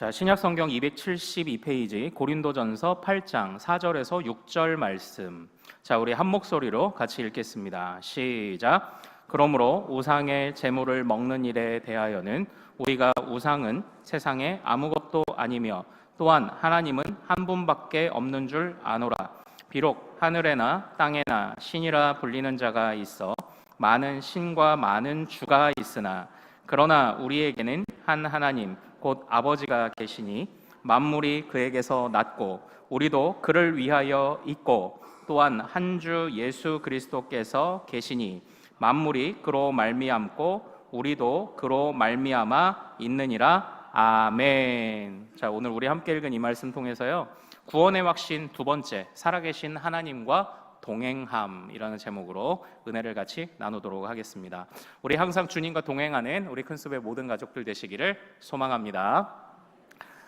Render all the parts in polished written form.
자, 신약 성경 272페이지 고린도전서 8장 4절에서 6절 말씀. 자, 우리 한 목소리로 같이 읽겠습니다. 시작. 그러므로 우상의 제물을 먹는 일에 대하여는 우리가 우상은 세상에 아무것도 아니며 또한 하나님은 한 분밖에 없는 줄 아노라. 비록 하늘에나 땅에나 신이라 불리는 자가 있어 많은 신과 많은 주가 있으나 그러나 우리에게는 한 하나님 곧 아버지가 계시니 만물이 그에게서 났고 우리도 그를 위하여 있고 또한 한 주 예수 그리스도께서 계시니 만물이 그로 말미암고 우리도 그로 말미암아 있느니라. 아멘. 자, 오늘 우리 함께 읽은 이 말씀 통해서요, 구원의 확신 두 번째, 살아계신 하나님과 동행함이라는 제목으로 은혜를 같이 나누도록 하겠습니다. 우리 항상 주님과 동행하는 우리 큰숲의 모든 가족들 되시기를 소망합니다.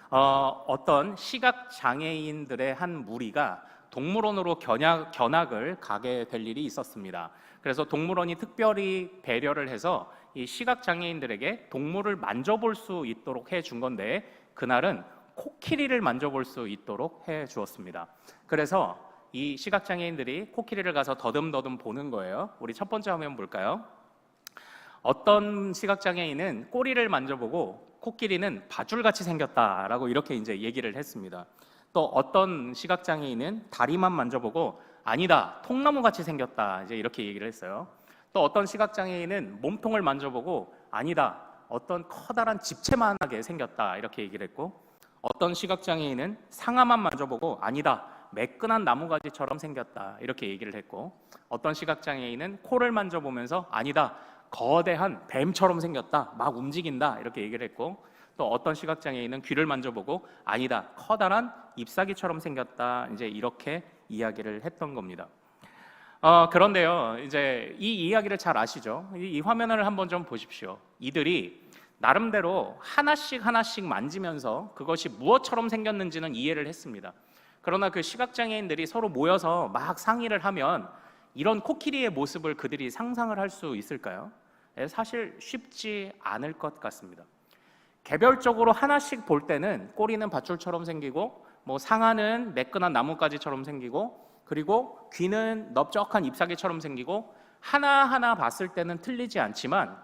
어떤 시각장애인들의 한 무리가 동물원으로 견학을 가게 될 일이 있었습니다. 그래서 동물원이 특별히 배려를 해서 이 시각장애인들에게 동물을 만져볼 수 있도록 해준 건데, 그날은 코끼리를 만져볼 수 있도록 해 주었습니다. 그래서 이 시각장애인들이 코끼리를 가서 더듬더듬 보는 거예요. 우리 첫 번째 화면 볼까요? 어떤 시각장애인은 꼬리를 만져보고 코끼리는 밧줄같이 생겼다라고 이렇게 이제 얘기를 했습니다. 또 어떤 시각장애인은 다리만 만져보고 아니다, 통나무같이 생겼다, 이제 이렇게 얘기를 했어요. 또 어떤 시각장애인은 몸통을 만져보고 아니다, 어떤 커다란 집채만하게 생겼다, 이렇게 얘기를 했고, 어떤 시각장애인은 상아만 만져보고 아니다, 매끈한 나무가지처럼 생겼다, 이렇게 얘기를 했고, 어떤 시각장애인은 코를 만져보면서 아니다, 거대한 뱀처럼 생겼다, 막 움직인다, 이렇게 얘기를 했고, 또 어떤 시각장애인은 귀를 만져보고 아니다, 커다란 잎사귀처럼 생겼다, 이제 이렇게 이야기를 했던 겁니다. 그런데요, 이제 이 이야기를 잘 아시죠? 이 화면을 한번 좀 보십시오. 이들이 나름대로 하나씩 만지면서 그것이 무엇처럼 생겼는지는 이해를 했습니다. 그러나 그 시각장애인들이 서로 모여서 막 상의를 하면 이런 코끼리의 모습을 그들이 상상을 할 수 있을까요? 사실 쉽지 않을 것 같습니다. 개별적으로 하나씩 볼 때는 꼬리는 밧줄처럼 생기고, 뭐 상아는 매끈한 나뭇가지처럼 생기고, 그리고 귀는 넓적한 잎사귀처럼 생기고, 하나하나 봤을 때는 틀리지 않지만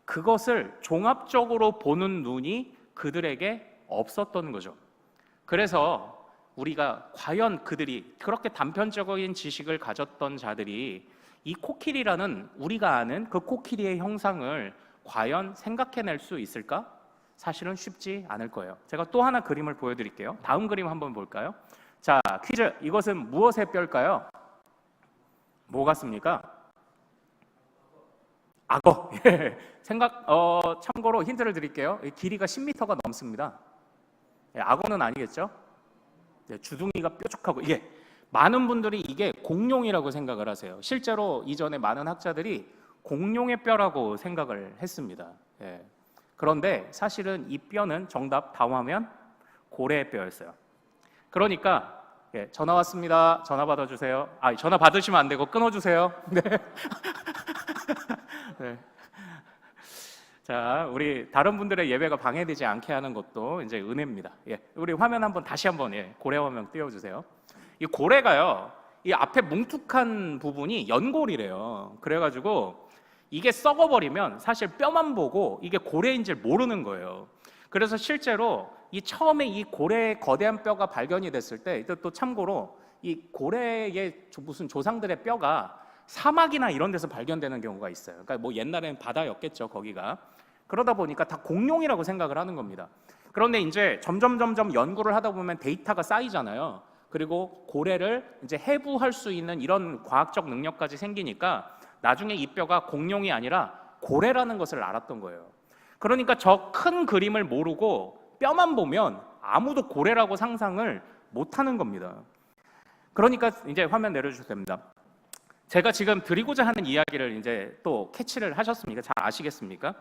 그것을 종합적으로 보는 눈이 그들에게 없었던 거죠. 그래서 우리가 과연 그들이 그렇게 단편적인 지식을 가졌던 자들이 이 코끼리라는 우리가 아는 그 코끼리의 형상을 과연 생각해낼 수 있을까? 사실은 쉽지 않을 거예요. 제가 또 하나 그림을 보여드릴게요. 다음 그림 한번 볼까요? 자, 퀴즈. 이것은 무엇의 뼈일까요? 뭐 같습니까? 악어. 참고로 힌트를 드릴게요. 길이가 10m가 넘습니다. 악어는 아니겠죠? 주둥이가 뾰족하고, 이게 많은 분들이 이게 공룡이라고 생각을 하세요. 실제로 이전에 많은 학자들이 공룡의 뼈라고 생각을 했습니다. 그런데 사실은 이 뼈는 정답 다음 화면 고래의 뼈였어요. 그러니까 전화 왔습니다. 전화 받아주세요. 전화 받으시면 안 되고 끊어주세요. 네. 네. 자, 우리 다른 분들의 예배가 방해되지 않게 하는 것도 이제 은혜입니다. 우리 화면 다시 한번 고래 화면 띄워주세요. 이 고래가요, 이 앞에 뭉툭한 부분이 연골이래요. 그래가지고 이게 썩어버리면 사실 뼈만 보고 이게 고래인 줄 모르는 거예요. 그래서 실제로 이 처음에 이 고래의 거대한 뼈가 발견이 됐을 때, 또 참고로 이 고래의 무슨 조상들의 뼈가 사막이나 이런 데서 발견되는 경우가 있어요. 그러니까 뭐 옛날에는 바다였겠죠, 거기가. 그러다 보니까 다 공룡이라고 생각을 하는 겁니다. 그런데 이제 점점 연구를 하다 보면 데이터가 쌓이잖아요. 그리고 고래를 이제 해부할 수 있는 이런 과학적 능력까지 생기니까 나중에 이 뼈가 공룡이 아니라 고래라는 것을 알았던 거예요. 그러니까 저 큰 그림을 모르고 뼈만 보면 아무도 고래라고 상상을 못 하는 겁니다. 그러니까 이제 화면 내려주셔도 됩니다. 제가 지금 드리고자 하는 이야기를 이제 또 캐치를 하셨습니까? 잘 아시겠습니까?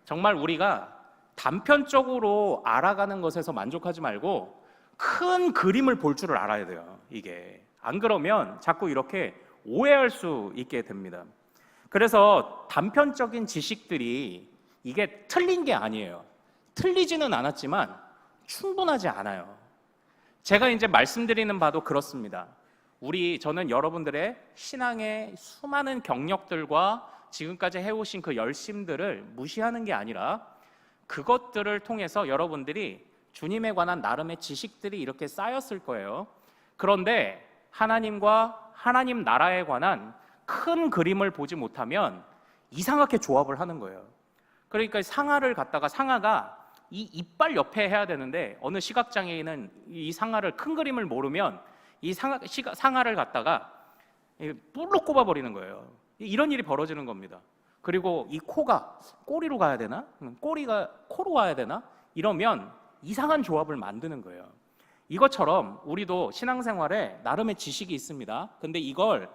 정말 우리가 단편적으로 알아가는 것에서 만족하지 말고 큰 그림을 볼 줄을 알아야 돼요. 이게 안 그러면 자꾸 이렇게 오해할 수 있게 됩니다. 그래서 단편적인 지식들이 이게 틀린 게 아니에요. 틀리지는 않았지만 충분하지 않아요. 제가 이제 말씀드리는 바도 그렇습니다. 저는 여러분들의 신앙의 수많은 경력들과 지금까지 해오신 그 열심들을 무시하는 게 아니라 그것들을 통해서 여러분들이 주님에 관한 나름의 지식들이 이렇게 쌓였을 거예요. 그런데 하나님과 하나님 나라에 관한 큰 그림을 보지 못하면 이상하게 조합을 하는 거예요. 그러니까 상아가 이 이빨 옆에 해야 되는데 어느 시각장애인은 이 상아를 큰 그림을 모르면 이 상아를 갖다가 뿔로 꼽아버리는 거예요. 이런 일이 벌어지는 겁니다. 그리고 이 코가 꼬리로 가야 되나? 꼬리가 코로 와야 되나? 이러면 이상한 조합을 만드는 거예요. 이것처럼 우리도 신앙생활에 나름의 지식이 있습니다. 근데 이걸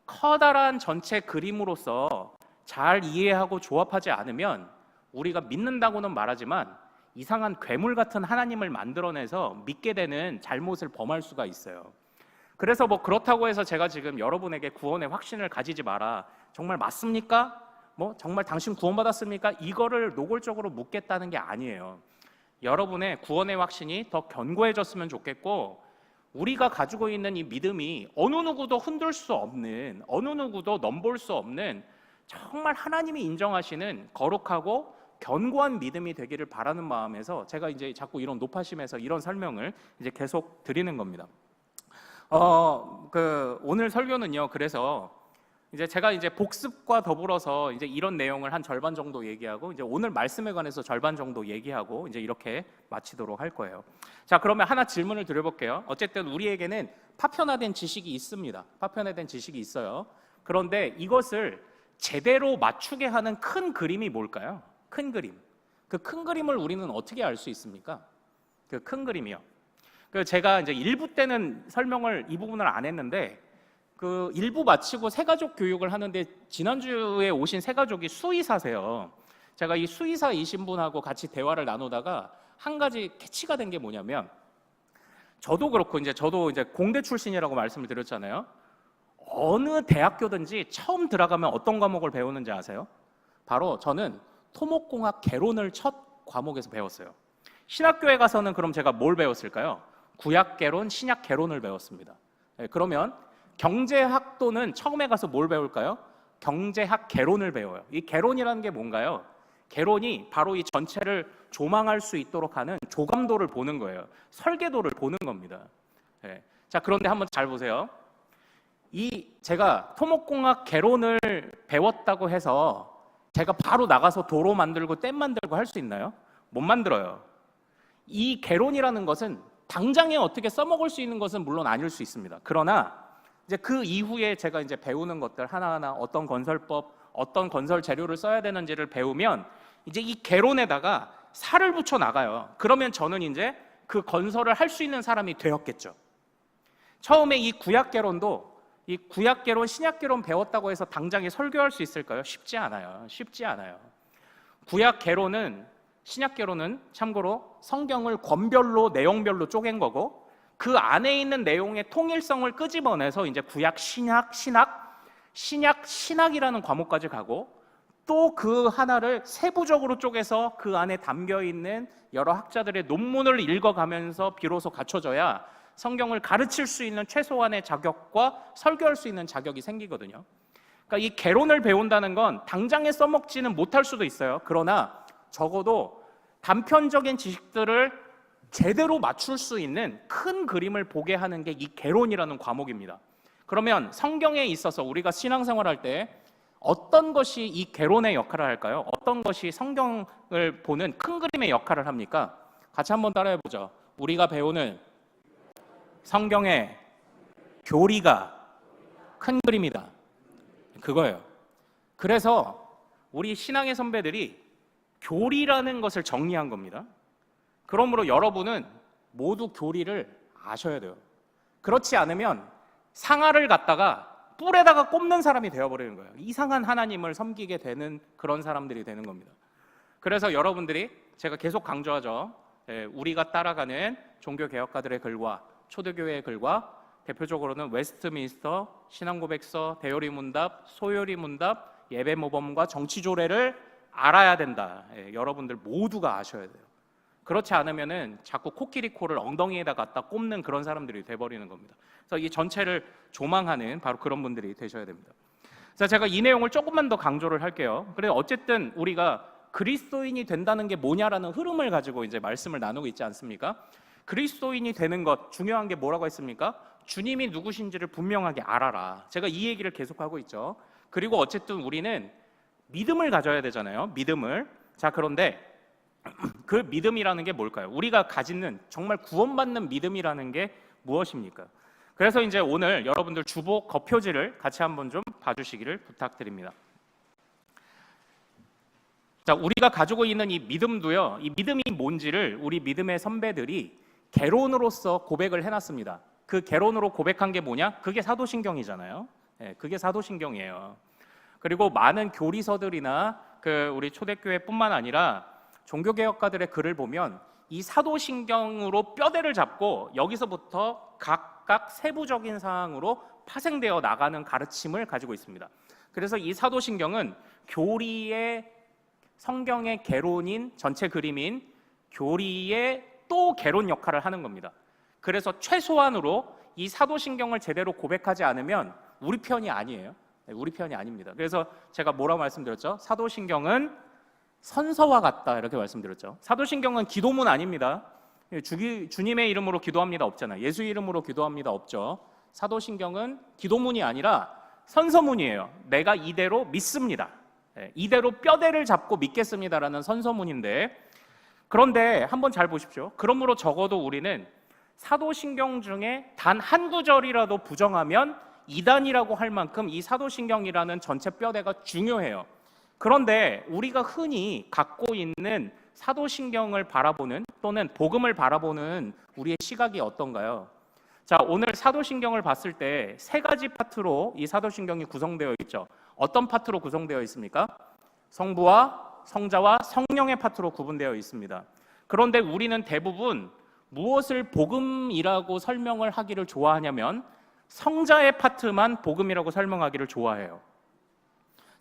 커다란 전체 그림으로서 잘 이해하고 조합하지 않으면 우리가 믿는다고는 말하지만 이상한 괴물 같은 하나님을 만들어내서 믿게 되는 잘못을 범할 수가 있어요. 그래서 그렇다고 해서 제가 지금 여러분에게 구원의 확신을 가지지 마라, 정말 맞습니까? 정말 당신 구원받았습니까? 이거를 노골적으로 묻겠다는 게 아니에요. 여러분의 구원의 확신이 더 견고해졌으면 좋겠고, 우리가 가지고 있는 이 믿음이 어느 누구도 흔들 수 없는, 어느 누구도 넘볼 수 없는 정말 하나님이 인정하시는 거룩하고 견고한 믿음이 되기를 바라는 마음에서 제가 이제 자꾸 이런 높아심에서 이런 설명을 이제 계속 드리는 겁니다. 오늘 설교는요, 그래서 이제 제가 이제 복습과 더불어서 이제 이런 내용을 한 절반 정도 얘기하고, 이제 오늘 말씀에 관해서 절반 정도 얘기하고 이제 이렇게 마치도록 할 거예요. 자, 그러면 하나 질문을 드려볼게요. 어쨌든 우리에게는 파편화된 지식이 있습니다. 파편화된 지식이 있어요. 그런데 이것을 제대로 맞추게 하는 큰 그림이 뭘까요? 큰 그림. 그 큰 그림을 우리는 어떻게 알 수 있습니까? 그 큰 그림이요. 제가 이제 1부 때는 설명을 이 부분을 안 했는데, 그 1부 마치고 새가족 교육을 하는데 지난주에 오신 새가족이 수의사세요. 제가 이 수의사이신 분하고 같이 대화를 나누다가 한 가지 캐치가 된 게 뭐냐면, 저도 그렇고 저도 이제 공대 출신이라고 말씀을 드렸잖아요. 어느 대학교든지 처음 들어가면 어떤 과목을 배우는지 아세요? 바로 저는 토목공학 개론을 첫 과목에서 배웠어요. 신학교에 가서는 그럼 제가 뭘 배웠을까요? 구약개론, 신약개론을 배웠습니다. 그러면 경제학도는 처음에 가서 뭘 배울까요? 경제학 개론을 배워요. 이 개론이라는 게 뭔가요? 개론이 바로 이 전체를 조망할 수 있도록 하는 조감도를 보는 거예요. 설계도를 보는 겁니다. 자, 그런데 한번 잘 보세요. 제가 토목공학 개론을 배웠다고 해서 제가 바로 나가서 도로 만들고 댐 만들고 할 수 있나요? 못 만들어요. 이 개론이라는 것은 당장에 어떻게 써먹을 수 있는 것은 물론 아닐 수 있습니다. 그러나 이제 그 이후에 제가 이제 배우는 것들 하나하나, 어떤 건설법, 어떤 건설 재료를 써야 되는지를 배우면 이제 이 개론에다가 살을 붙여 나가요. 그러면 저는 이제 그 건설을 할 수 있는 사람이 되었겠죠. 처음에 이 구약개론도, 이 구약개론, 신약개론 배웠다고 해서 당장에 설교할 수 있을까요? 쉽지 않아요. 쉽지 않아요. 구약개론은, 신약개론은 참고로 성경을 권별로, 내용별로 쪼갠 거고, 그 안에 있는 내용의 통일성을 끄집어내서 이제 구약, 신약, 신학이라는 과목까지 가고, 또 그 하나를 세부적으로 쪼개서 그 안에 담겨 있는 여러 학자들의 논문을 읽어가면서 비로소 갖춰져야 성경을 가르칠 수 있는 최소한의 자격과 설교할 수 있는 자격이 생기거든요. 그러니까 이 개론을 배운다는 건 당장에 써먹지는 못할 수도 있어요. 그러나 적어도 단편적인 지식들을 제대로 맞출 수 있는 큰 그림을 보게 하는 게 이 개론이라는 과목입니다. 그러면 성경에 있어서 우리가 신앙생활할 때 어떤 것이 이 개론의 역할을 할까요? 어떤 것이 성경을 보는 큰 그림의 역할을 합니까? 같이 한번 따라해보죠. 우리가 배우는 성경의 교리가 큰 그림이다. 그거예요. 그래서 우리 신앙의 선배들이 교리라는 것을 정리한 겁니다. 그러므로 여러분은 모두 교리를 아셔야 돼요. 그렇지 않으면 상아를 갖다가 뿔에다가 꼽는 사람이 되어버리는 거예요. 이상한 하나님을 섬기게 되는 그런 사람들이 되는 겁니다. 그래서 여러분들이, 제가 계속 강조하죠. 우리가 따라가는 종교개혁가들의 글과 초대교회의 글과 대표적으로는 웨스트민스터, 신앙고백서, 대요리문답, 소요리문답, 예배모범과 정치조례를 알아야 된다. 여러분들 모두가 아셔야 돼요. 그렇지 않으면은 자꾸 코끼리 코를 엉덩이에다 갖다 꼽는 그런 사람들이 돼버리는 겁니다. 그래서 이 전체를 조망하는 바로 그런 분들이 되셔야 됩니다. 자, 제가 이 내용을 조금만 더 강조를 할게요. 그래서 어쨌든 우리가 그리스도인이 된다는 게 뭐냐라는 흐름을 가지고 이제 말씀을 나누고 있지 않습니까? 그리스도인이 되는 것 중요한 게 뭐라고 했습니까? 주님이 누구신지를 분명하게 알아라. 제가 이 얘기를 계속하고 있죠. 그리고 어쨌든 우리는 믿음을 가져야 되잖아요. 믿음을. 자, 그런데 그 믿음이라는 게 뭘까요? 우리가 가지는 정말 구원받는 믿음이라는 게 무엇입니까? 그래서 이제 오늘 여러분들 주보 거표지를 같이 한번 좀 봐주시기를 부탁드립니다. 자, 우리가 가지고 있는 이 믿음도요, 이 믿음이 뭔지를 우리 믿음의 선배들이 개론으로서 고백을 해놨습니다. 그 개론으로 고백한 게 뭐냐? 그게 사도신경이잖아요. 네, 그게 사도신경이에요. 그리고 많은 교리서들이나 우리 초대교회뿐만 아니라 종교개혁가들의 글을 보면 이 사도신경으로 뼈대를 잡고 여기서부터 각각 세부적인 사항으로 파생되어 나가는 가르침을 가지고 있습니다. 그래서 이 사도신경은 교리의 성경의 개론인 전체 그림인 교리의 또 개론 역할을 하는 겁니다. 그래서 최소한으로 이 사도신경을 제대로 고백하지 않으면 우리 편이 아니에요. 우리 편이 아닙니다. 그래서 제가 뭐라고 말씀드렸죠? 사도신경은 선서와 같다 이렇게 말씀드렸죠. 사도신경은 기도문 아닙니다. 주님의 이름으로 기도합니다 없잖아요. 예수 이름으로 기도합니다 없죠. 사도신경은 기도문이 아니라 선서문이에요. 내가 이대로 믿습니다. 이대로 뼈대를 잡고 믿겠습니다라는 선서문인데, 그런데 한번 잘 보십시오. 그러므로 적어도 우리는 사도신경 중에 단 한 구절이라도 부정하면 이단이라고 할 만큼 이 사도신경이라는 전체 뼈대가 중요해요. 그런데 우리가 흔히 갖고 있는 사도신경을 바라보는 또는 복음을 바라보는 우리의 시각이 어떤가요? 자, 오늘 사도신경을 봤을 때 세 가지 파트로 이 사도신경이 구성되어 있죠. 어떤 파트로 구성되어 있습니까? 성부와 성자와 성령의 파트로 구분되어 있습니다. 그런데 우리는 대부분 무엇을 복음이라고 설명을 하기를 좋아하냐면 성자의 파트만 복음이라고 설명하기를 좋아해요.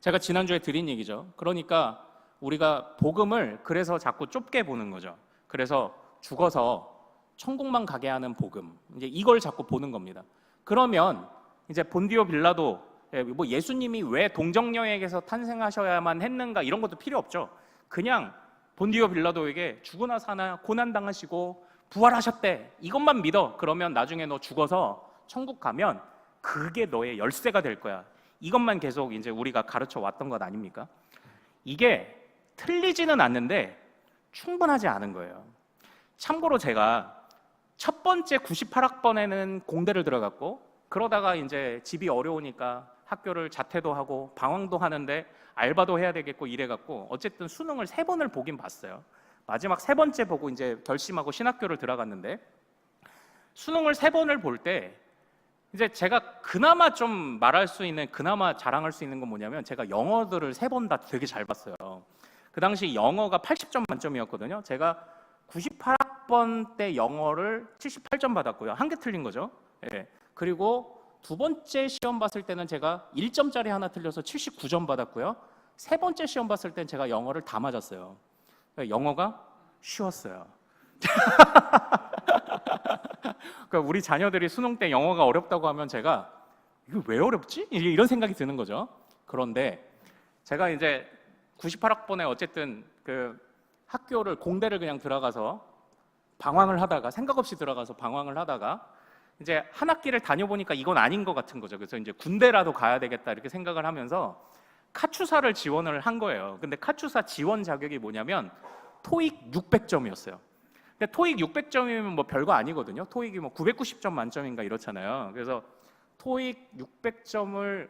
제가 지난주에 드린 얘기죠. 그러니까 우리가 복음을 그래서 자꾸 좁게 보는 거죠. 그래서 죽어서 천국만 가게 하는 복음, 이제 이걸 자꾸 보는 겁니다. 그러면 이제 본디오 빌라도 뭐 예수님이 왜 동정녀에게서 탄생하셔야만 했는가 이런 것도 필요 없죠. 그냥 본디오 빌라도에게 죽으나 사나 고난 당하시고 부활하셨대, 이것만 믿어. 그러면 나중에 너 죽어서 천국 가면 그게 너의 열쇠가 될 거야. 이것만 계속 이제 우리가 가르쳐 왔던 것 아닙니까? 이게 틀리지는 않는데 충분하지 않은 거예요. 참고로 제가 첫 번째 98학번에는 공대를 들어갔고, 그러다가 이제 집이 어려우니까 학교를 자퇴도 하고 방황도 하는데 알바도 해야 되겠고 이래갖고 어쨌든 수능을 3번을 보긴 봤어요. 마지막 3번째 보고 이제 결심하고 신학교를 들어갔는데, 수능을 3번을 볼 때 이제 제가 그나마 좀 말할 수 있는, 그나마 자랑할 수 있는 건 뭐냐면 제가 영어들을 3번 다 되게 잘 봤어요. 그 당시 영어가 80점 만점이었거든요. 제가 98학번 때 영어를 78점 받았고요. 한 개 틀린 거죠. 예. 그리고 두 번째 시험 봤을 때는 제가 1점짜리 하나 틀려서 79점 받았고요. 세 번째 시험 봤을 땐 제가 영어를 다 맞았어요. 영어가 쉬웠어요. 그러니까 우리 자녀들이 수능 때 영어가 어렵다고 하면 제가 이거 왜 어렵지? 이런 생각이 드는 거죠. 그런데 제가 이제 98학번에 어쨌든 학교를 공대를 그냥 들어가서 방황을 하다가, 생각 없이 들어가서 방황을 하다가 이제 한 학기를 다녀보니까 이건 아닌 것 같은 거죠. 그래서 이제 군대라도 가야 되겠다 이렇게 생각을 하면서 카투사를 지원을 한 거예요. 근데 카투사 지원 자격이 뭐냐면 토익 600점이었어요. 근데 토익 600점이면 뭐 별거 아니거든요. 토익이 뭐 990점 만점인가 이렇잖아요. 그래서 토익 600점을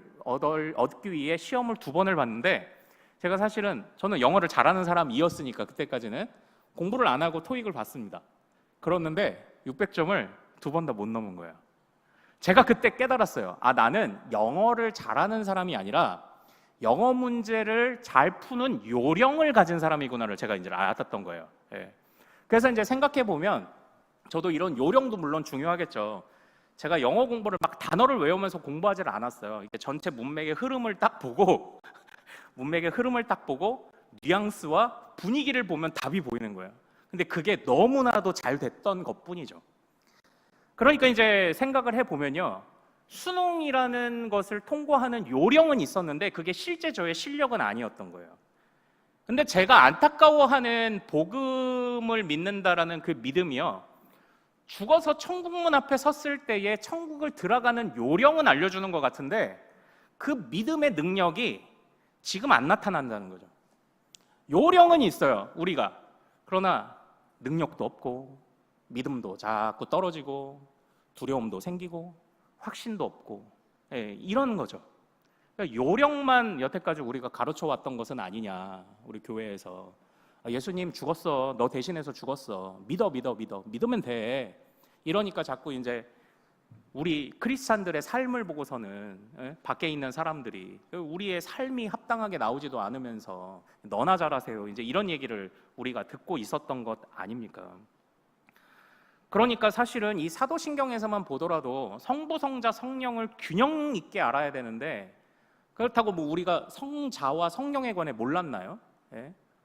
얻기 위해 시험을 2번을 봤는데, 제가 사실은 저는 영어를 잘하는 사람이었으니까 그때까지는 공부를 안 하고 토익을 봤습니다. 그랬는데 600점을 2번 다 못 넘은 거예요. 제가 그때 깨달았어요. 아, 나는 영어를 잘하는 사람이 아니라 영어 문제를 잘 푸는 요령을 가진 사람이구나를 제가 이제 알았던 거예요. 예. 그래서 이제 생각해 보면 저도 이런 요령도 물론 중요하겠죠. 제가 영어 공부를 막 단어를 외우면서 공부하지를 않았어요. 이게 전체 문맥의 흐름을 딱 보고 뉘앙스와 분위기를 보면 답이 보이는 거예요. 근데 그게 너무나도 잘 됐던 것뿐이죠. 그러니까 이제 생각을 해보면요, 수능이라는 것을 통과하는 요령은 있었는데 그게 실제 저의 실력은 아니었던 거예요. 근데 제가 안타까워하는 복음을 믿는다라는 그 믿음이요, 죽어서 천국문 앞에 섰을 때에 천국을 들어가는 요령은 알려주는 것 같은데 그 믿음의 능력이 지금 안 나타난다는 거죠. 요령은 있어요, 우리가. 그러나 능력도 없고 믿음도 자꾸 떨어지고 두려움도 생기고 확신도 없고, 이런 거죠. 그러니까 요령만 여태까지 우리가 가르쳐 왔던 것은 아니냐, 우리 교회에서. 예수님 죽었어, 너 대신해서 죽었어, 믿으면 돼. 이러니까 자꾸 이제 우리 크리스찬들의 삶을 보고서는 밖에 있는 사람들이 우리의 삶이 합당하게 나오지도 않으면서 너나 잘하세요, 이제 이런 얘기를 우리가 듣고 있었던 것 아닙니까? 그러니까 사실은 이 사도신경에서만 보더라도 성부, 성자, 성령을 균형 있게 알아야 되는데, 그렇다고 뭐 우리가 성자와 성령에 관해 몰랐나요?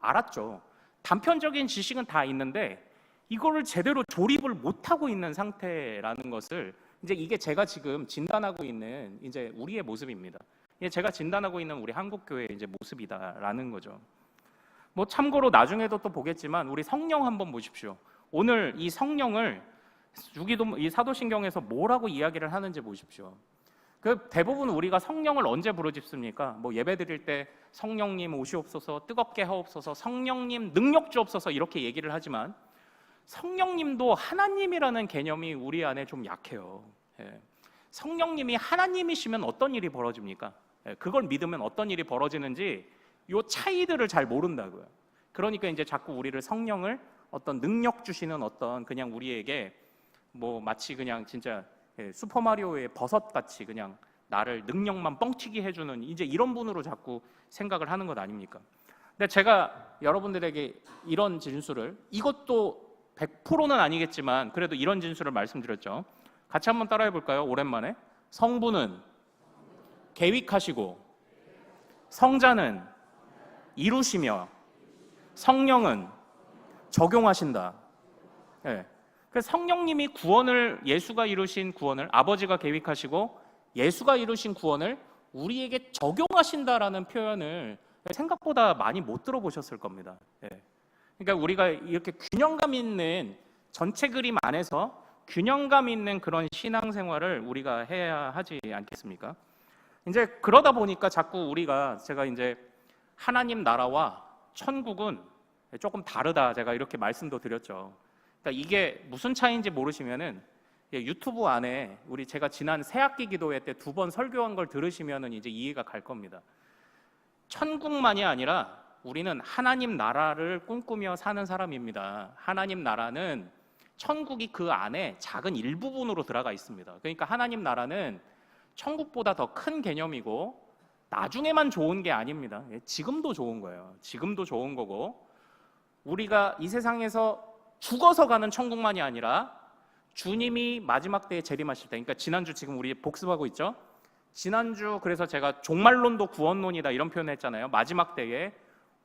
알았죠. 단편적인 지식은 다 있는데 이거를 제대로 조립을 못하고 있는 상태라는 것을, 이제 이게 제가 지금 진단하고 있는 이제 우리의 모습입니다. 이게 제가 진단하고 있는 우리 한국교회의 이제 모습이다라는 거죠. 뭐 참고로 나중에도 또 보겠지만 우리 성령 한번 보십시오. 오늘 이 성령을 주기도 이 사도신경에서 뭐라고 이야기를 하는지 보십시오. 그 대부분 우리가 성령을 언제 부르짖습니까? 뭐 예배 드릴 때 성령님 오시옵소서, 뜨겁게 하옵소서, 성령님 능력 주옵소서 이렇게 얘기를 하지만 성령님도 하나님이라는 개념이 우리 안에 좀 약해요. 성령님이 하나님이시면 어떤 일이 벌어집니까? 그걸 믿으면 어떤 일이 벌어지는지 요 차이들을 잘 모른다고요. 그러니까 이제 자꾸 우리를 성령을 어떤 능력 주시는 어떤 그냥 우리에게 뭐 마치 그냥 진짜 슈퍼마리오의 버섯같이 그냥 나를 능력만 뻥튀기 해주는 이제 이런 분으로 자꾸 생각을 하는 것 아닙니까? 근데 제가 여러분들에게 이런 진술을, 이것도 100%는 아니겠지만 그래도 이런 진술을 말씀드렸죠. 같이 한번 따라해 볼까요? 오랜만에. 성부는 계획하시고 성자는 이루시며 성령은 적용하신다. 그래서 성령님이 구원을, 예수가 이루신 구원을, 아버지가 계획하시고 예수가 이루신 구원을 우리에게 적용하신다라는 표현을 생각보다 많이 못 들어보셨을 겁니다. 그러니까 우리가 이렇게 균형감 있는 전체 그림 안에서 균형감 있는 그런 신앙생활을 우리가 해야 하지 않겠습니까? 이제 그러다 보니까 자꾸 우리가, 제가 이제 하나님 나라와 천국은 조금 다르다, 제가 이렇게 말씀도 드렸죠. 그러니까 이게 무슨 차이인지 모르시면은 유튜브 안에 우리 제가 지난 새학기 기도회 때 2번 설교한 걸 들으시면은 이제 이해가 갈 겁니다. 천국만이 아니라 우리는 하나님 나라를 꿈꾸며 사는 사람입니다. 하나님 나라는 천국이 그 안에 작은 일부분으로 들어가 있습니다. 그러니까 하나님 나라는 천국보다 더 큰 개념이고 나중에만 좋은 게 아닙니다. 지금도 좋은 거예요. 지금도 좋은 거고, 우리가 이 세상에서 죽어서 가는 천국만이 아니라 주님이 마지막 때에 재림하실 때, 그러니까 지난주 지금 우리 복습하고 있죠. 지난주 그래서 제가 종말론도 구원론이다 이런 표현을 했잖아요. 마지막 때에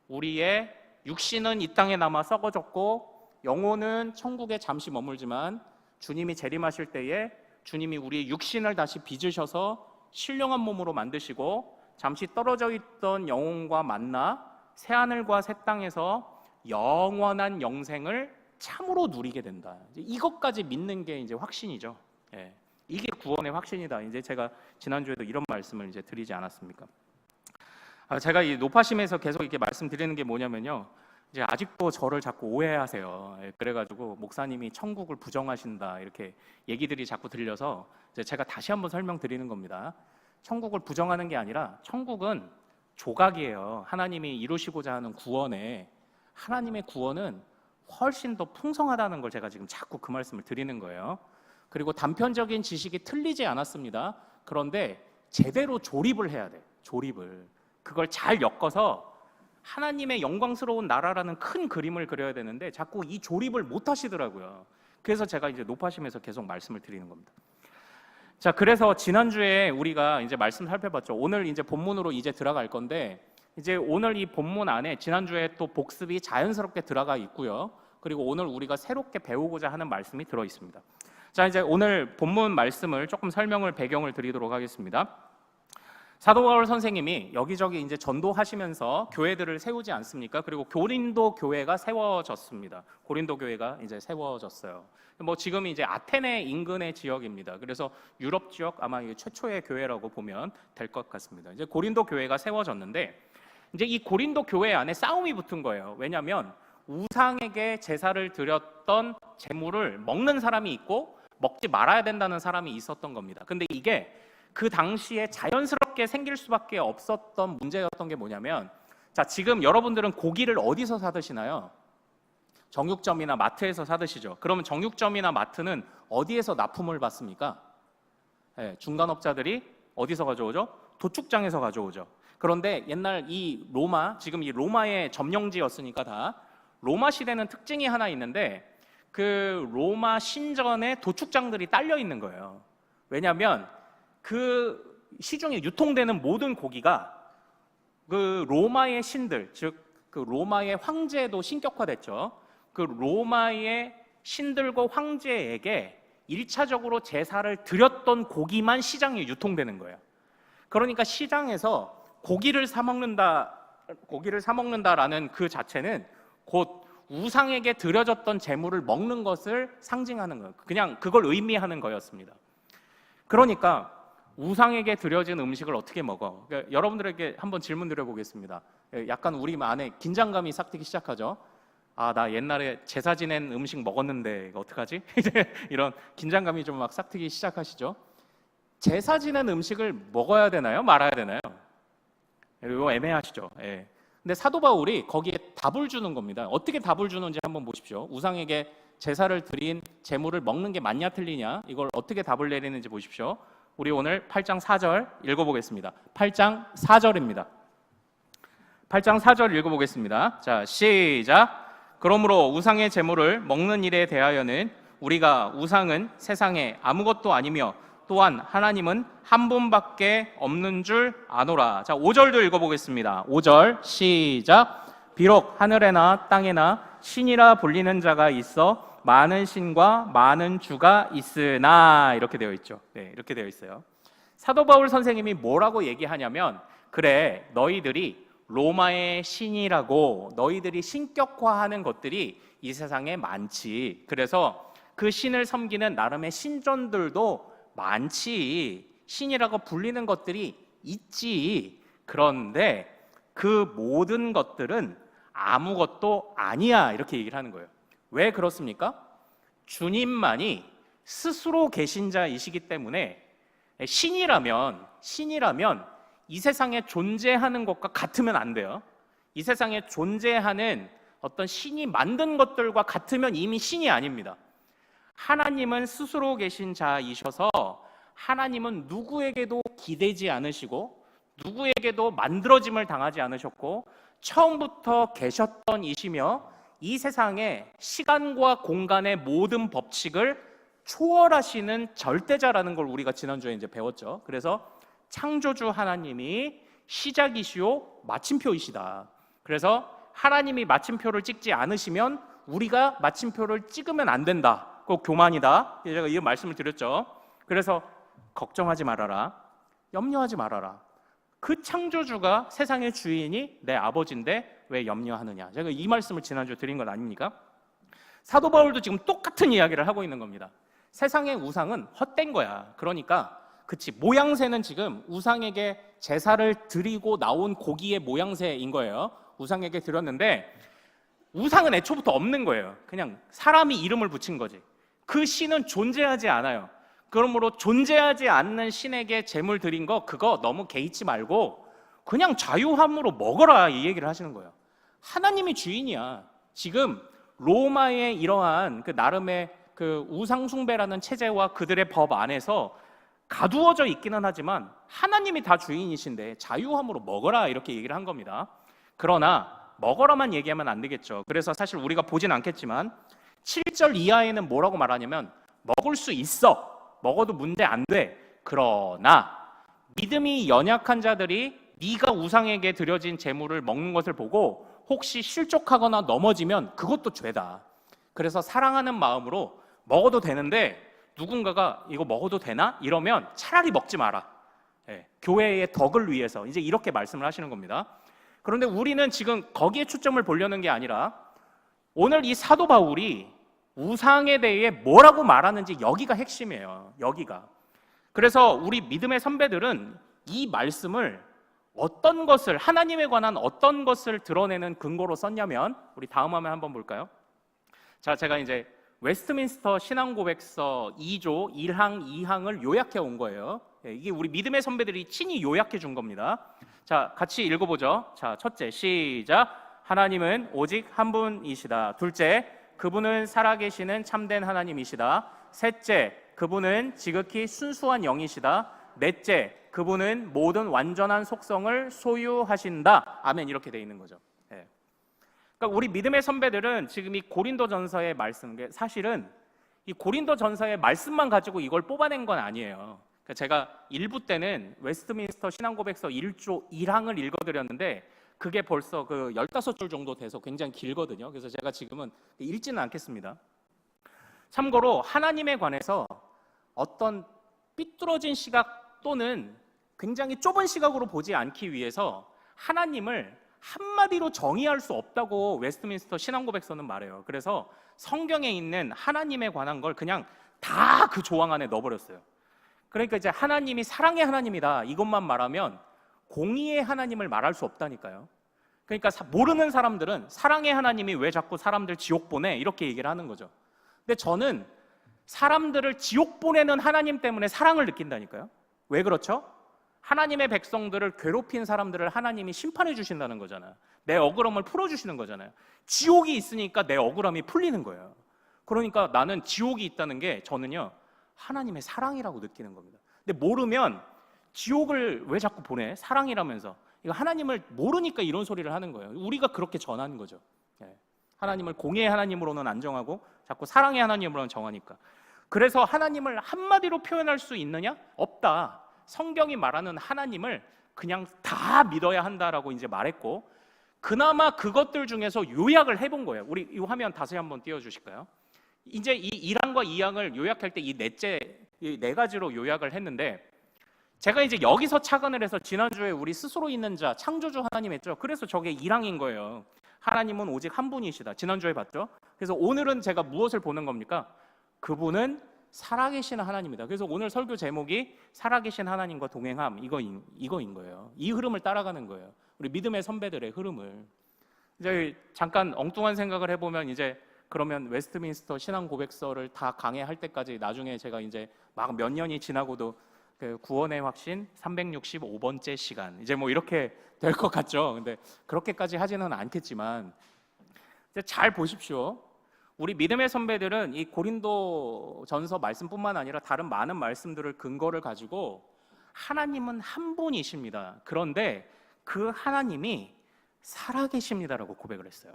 우리의 육신은 이 땅에 남아 썩어졌고 영혼은 천국에 잠시 머물지만 주님이 재림하실 때에 주님이 우리의 육신을 다시 빚으셔서 신령한 몸으로 만드시고 잠시 떨어져 있던 영혼과 만나 새하늘과 새 땅에서 영원한 영생을 참으로 누리게 된다. 이것까지 믿는 게 이제 확신이죠. 이게 구원의 확신이다. 이제 제가 지난주에도 이런 말씀을 이제 드리지 않았습니까? 제가 이 노파심에서 계속 이렇게 말씀드리는 게 뭐냐면요, 이제 아직도 저를 자꾸 오해하세요. 그래가지고 목사님이 천국을 부정하신다 이렇게 얘기들이 자꾸 들려서 이제 제가 다시 한번 설명드리는 겁니다. 천국을 부정하는 게 아니라 천국은 조각이에요. 하나님이 이루시고자 하는 구원에, 하나님의 구원은 훨씬 더 풍성하다는 걸 제가 지금 자꾸 그 말씀을 드리는 거예요. 그리고 단편적인 지식이 틀리지 않았습니다. 그런데 제대로 조립을 해야 돼. 조립을. 그걸 잘 엮어서 하나님의 영광스러운 나라라는 큰 그림을 그려야 되는데 자꾸 이 조립을 못 하시더라고요. 그래서 제가 이제 노파심에서 계속 말씀을 드리는 겁니다. 자, 그래서 지난주에 우리가 이제 말씀 살펴봤죠. 오늘 이제 본문으로 이제 들어갈 건데, 이제 오늘 이 본문 안에 지난주에 또 복습이 자연스럽게 들어가 있고요. 그리고 오늘 우리가 새롭게 배우고자 하는 말씀이 들어 있습니다. 자, 이제 오늘 본문 말씀을 조금 배경을 드리도록 하겠습니다. 사도 바울 선생님이 여기저기 이제 전도하시면서 교회들을 세우지 않습니까? 그리고 고린도 교회가 세워졌습니다. 고린도 교회가 이제 세워졌어요. 뭐 지금 이제 아테네 인근의 지역입니다. 그래서 유럽 지역 아마 최초의 교회라고 보면 될 것 같습니다. 이제 고린도 교회가 세워졌는데 이제 이 고린도 교회 안에 싸움이 붙은 거예요. 왜냐하면 우상에게 제사를 드렸던 제물을 먹는 사람이 있고 먹지 말아야 된다는 사람이 있었던 겁니다. 근데 이게 그 당시에 자연스럽게 생길 수밖에 없었던 문제였던 게 뭐냐면, 자, 지금 여러분들은 고기를 어디서 사 드시나요? 정육점이나 마트에서 사 드시죠. 그러면 정육점이나 마트는 어디에서 납품을 받습니까? 네, 중간업자들이 어디서 가져오죠? 도축장에서 가져오죠. 그런데 옛날 지금 이 로마의 점령지였으니까 다 로마 시대는 특징이 하나 있는데 그 로마 신전에 도축장들이 딸려 있는 거예요. 왜냐하면 그 시중에 유통되는 모든 고기가 그 로마의 신들, 즉 그 로마의 황제도 신격화됐죠. 그 로마의 신들과 황제에게 1차적으로 제사를 드렸던 고기만 시장에 유통되는 거예요. 그러니까 시장에서 고기를 사 먹는다라는 그 자체는 곧 우상에게 드려졌던 제물을 먹는 것을 상징하는 거예요. 그냥 그걸 의미하는 거였습니다. 그러니까 우상에게 드려진 음식을 어떻게 먹어? 그러니까 여러분들에게 한번 질문 드려보겠습니다. 약간 우리 안에 긴장감이 싹 트기 시작하죠. 아, 나 옛날에 제사 지낸 음식 먹었는데 이거 어떡하지? 이런 긴장감이 좀 막 싹 트기 시작하시죠. 제사 지낸 음식을 먹어야 되나요? 말아야 되나요? 이거 애매하시죠. 예. 근데 사도 바울이 거기에 답을 주는 겁니다. 어떻게 답을 주는지 한번 보십시오. 우상에게 제사를 드린 제물을 먹는 게 맞냐 틀리냐, 이걸 어떻게 답을 내리는지 보십시오. 우리 오늘 8장 4절 읽어보겠습니다. 8장 4절입니다. 8장 4절 읽어보겠습니다. 자, 시작. 그러므로 우상의 제물을 먹는 일에 대하여는 우리가 우상은 세상에 아무것도 아니며 또한 하나님은 한 분밖에 없는 줄 아노라. 자, 5절도 읽어보겠습니다. 5절 시작. 비록 하늘에나 땅에나 신이라 불리는 자가 있어 많은 신과 많은 주가 있으나, 이렇게 되어 있죠. 네, 이렇게 되어 있어요. 사도 바울 선생님이 뭐라고 얘기하냐면, 그래, 너희들이 로마의 신이라고, 너희들이 신격화하는 것들이 이 세상에 많지. 그래서 그 신을 섬기는 나름의 신전들도 많지. 신이라고 불리는 것들이 있지. 그런데 그 모든 것들은 아무것도 아니야. 이렇게 얘기를 하는 거예요. 왜 그렇습니까? 주님만이 스스로 계신 자이시기 때문에 신이라면 이 세상에 존재하는 것과 같으면 안 돼요. 이 세상에 존재하는 어떤 신이 만든 것들과 같으면 이미 신이 아닙니다. 하나님은 스스로 계신 자이셔서 하나님은 누구에게도 기대지 않으시고 누구에게도 만들어짐을 당하지 않으셨고 처음부터 계셨던 이시며 이 세상에 시간과 공간의 모든 법칙을 초월하시는 절대자라는 걸 우리가 지난주에 이제 배웠죠. 그래서 창조주 하나님이 시작이시오 마침표이시다. 그래서 하나님이 마침표를 찍지 않으시면 우리가 마침표를 찍으면 안 된다. 그거 교만이다. 제가 이 말씀을 드렸죠. 그래서 걱정하지 말아라. 염려하지 말아라. 그 창조주가 세상의 주인이 내 아버지인데 왜 염려하느냐. 제가 이 말씀을 지난주에 드린 것 아닙니까? 사도 바울도 지금 똑같은 이야기를 하고 있는 겁니다. 세상의 우상은 헛된 거야. 그러니까 그치, 모양새는 지금 우상에게 제사를 드리고 나온 고기의 모양새인 거예요. 우상에게 드렸는데 우상은 애초부터 없는 거예요. 그냥 사람이 이름을 붙인 거지. 그 신은 존재하지 않아요. 그러므로 존재하지 않는 신에게 제물 드린 거 그거 너무 개의치 말고 그냥 자유함으로 먹어라, 이 얘기를 하시는 거예요. 하나님이 주인이야. 지금 로마의 이러한 그 나름의 그 우상숭배라는 체제와 그들의 법 안에서 가두어져 있기는 하지만 하나님이 다 주인이신데 자유함으로 먹어라, 이렇게 얘기를 한 겁니다. 그러나 먹어라만 얘기하면 안 되겠죠. 그래서 사실 우리가 보진 않겠지만 7절 이하에는 뭐라고 말하냐면 먹을 수 있어. 먹어도 문제 안 돼. 그러나 믿음이 연약한 자들이 네가 우상에게 드려진 제물을 먹는 것을 보고 혹시 실족하거나 넘어지면 그것도 죄다. 그래서 사랑하는 마음으로 먹어도 되는데 누군가가 이거 먹어도 되나? 이러면 차라리 먹지 마라. 예, 교회의 덕을 위해서 이제 이렇게 말씀을 하시는 겁니다. 그런데 우리는 지금 거기에 초점을 보려는 게 아니라 오늘 이 사도 바울이 우상에 대해 뭐라고 말하는지 여기가 핵심이에요. 여기가. 그래서 우리 믿음의 선배들은 이 말씀을 어떤 것을, 하나님에 관한 어떤 것을 드러내는 근거로 썼냐면, 우리 다음 화면 한번 볼까요? 자, 제가 이제 웨스트민스터 신앙고백서 2조 1항 2항을 요약해 온 거예요. 이게 우리 믿음의 선배들이 친히 요약해 준 겁니다. 자, 같이 읽어보죠. 자, 첫째, 시작. 하나님은 오직 한 분이시다. 둘째, 그분은 살아계시는 참된 하나님이시다. 셋째, 그분은 지극히 순수한 영이시다. 넷째, 그분은 모든 완전한 속성을 소유하신다. 아멘. 이렇게 돼 있는 거죠. 예. 그러니까 우리 믿음의 선배들은 지금 이 고린도전서의 말씀, 사실은 이 고린도전서의 말씀만 가지고 이걸 뽑아낸 건 아니에요. 그러니까 제가 1부 때는 웨스트민스터 신앙고백서 1조 1항을 읽어드렸는데 그게 벌써 그 15줄 정도 돼서 굉장히 길거든요. 그래서 제가 지금은 읽지는 않겠습니다. 참고로 하나님에 관해서 어떤 삐뚤어진 시각 또는 굉장히 좁은 시각으로 보지 않기 위해서 하나님을 한마디로 정의할 수 없다고 웨스트민스터 신앙고백서는 말해요. 그래서 성경에 있는 하나님에 관한 걸 그냥 다 그 조항 안에 넣어버렸어요. 그러니까 이제 하나님이 사랑의 하나님이다 이것만 말하면 공의의 하나님을 말할 수 없다니까요. 그러니까 모르는 사람들은 사랑의 하나님이 왜 자꾸 사람들 지옥 보내 이렇게 얘기를 하는 거죠. 근데 저는 사람들을 지옥 보내는 하나님 때문에 사랑을 느낀다니까요. 왜 그렇죠? 하나님의 백성들을 괴롭힌 사람들을 하나님이 심판해 주신다는 거잖아요. 내 억울함을 풀어주시는 거잖아요. 지옥이 있으니까 내 억울함이 풀리는 거예요. 그러니까 나는 지옥이 있다는 게 저는요 하나님의 사랑이라고 느끼는 겁니다. 근데 모르면 지옥을 왜 자꾸 보내? 사랑이라면서. 이거 하나님을 모르니까 이런 소리를 하는 거예요. 우리가 그렇게 전하는 거죠. 하나님을 공의의 하나님으로는 안 정하고 자꾸 사랑의 하나님으로는 정하니까. 그래서 하나님을 한마디로 표현할 수 있느냐? 없다. 성경이 말하는 하나님을 그냥 다 믿어야 한다라고 이제 말했고, 그나마 그것들 중에서 요약을 해본 거예요. 우리 이 화면 다시 한번 띄워주실까요? 이제 이 1항과 2항을 요약할 때 이 넷째 이 네 가지로 요약을 했는데, 제가 이제 여기서 착안을 해서 지난주에 우리 스스로 있는 자 창조주 하나님 했죠. 그래서 저게 1항인 거예요. 하나님은 오직 한 분이시다. 지난주에 봤죠. 그래서 오늘은 제가 무엇을 보는 겁니까? 그분은 살아계신 하나님이다. 그래서 오늘 설교 제목이 살아계신 하나님과 동행함 이거인 거예요. 이 흐름을 따라가는 거예요. 우리 믿음의 선배들의 흐름을. 이제 잠깐 엉뚱한 생각을 해보면 이제 그러면 웨스트민스터 신앙 고백서를 다 강해할 때까지 나중에 제가 이제 막 몇 년이 지나고도 그 구원의 확신 365번째 시간 이제 뭐 이렇게 될 것 같죠. 근데 그렇게까지 하지는 않겠지만 이제 잘 보십시오. 우리 믿음의 선배들은 이 고린도전서 말씀뿐만 아니라 다른 많은 말씀들을 근거를 가지고 하나님은 한 분이십니다. 그런데 그 하나님이 살아계십니다라고 고백을 했어요.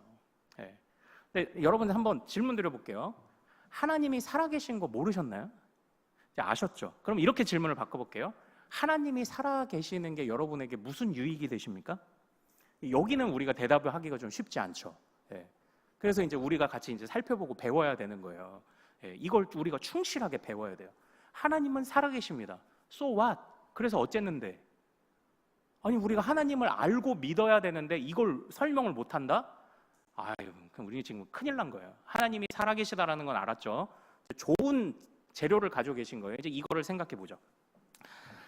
네. 근데 여러분 한번 질문 드려볼게요. 하나님이 살아계신 거 모르셨나요? 이제 아셨죠? 그럼 이렇게 질문을 바꿔볼게요. 하나님이 살아계시는 게 여러분에게 무슨 유익이 되십니까? 여기는 우리가 대답을 하기가 좀 쉽지 않죠. 네. 그래서 이제 우리가 같이 이제 살펴보고 배워야 되는 거예요. 예, 이걸 우리가 충실하게 배워야 돼요. 하나님은 살아계십니다. So what? 그래서 어쨌는데? 아니 우리가 하나님을 알고 믿어야 되는데 이걸 설명을 못한다? 아유, 그럼 우리 지금 큰일 난 거예요. 하나님이 살아계시다라는 건 알았죠. 좋은 재료를 가지고 계신 거예요. 이제 이거를 생각해 보죠.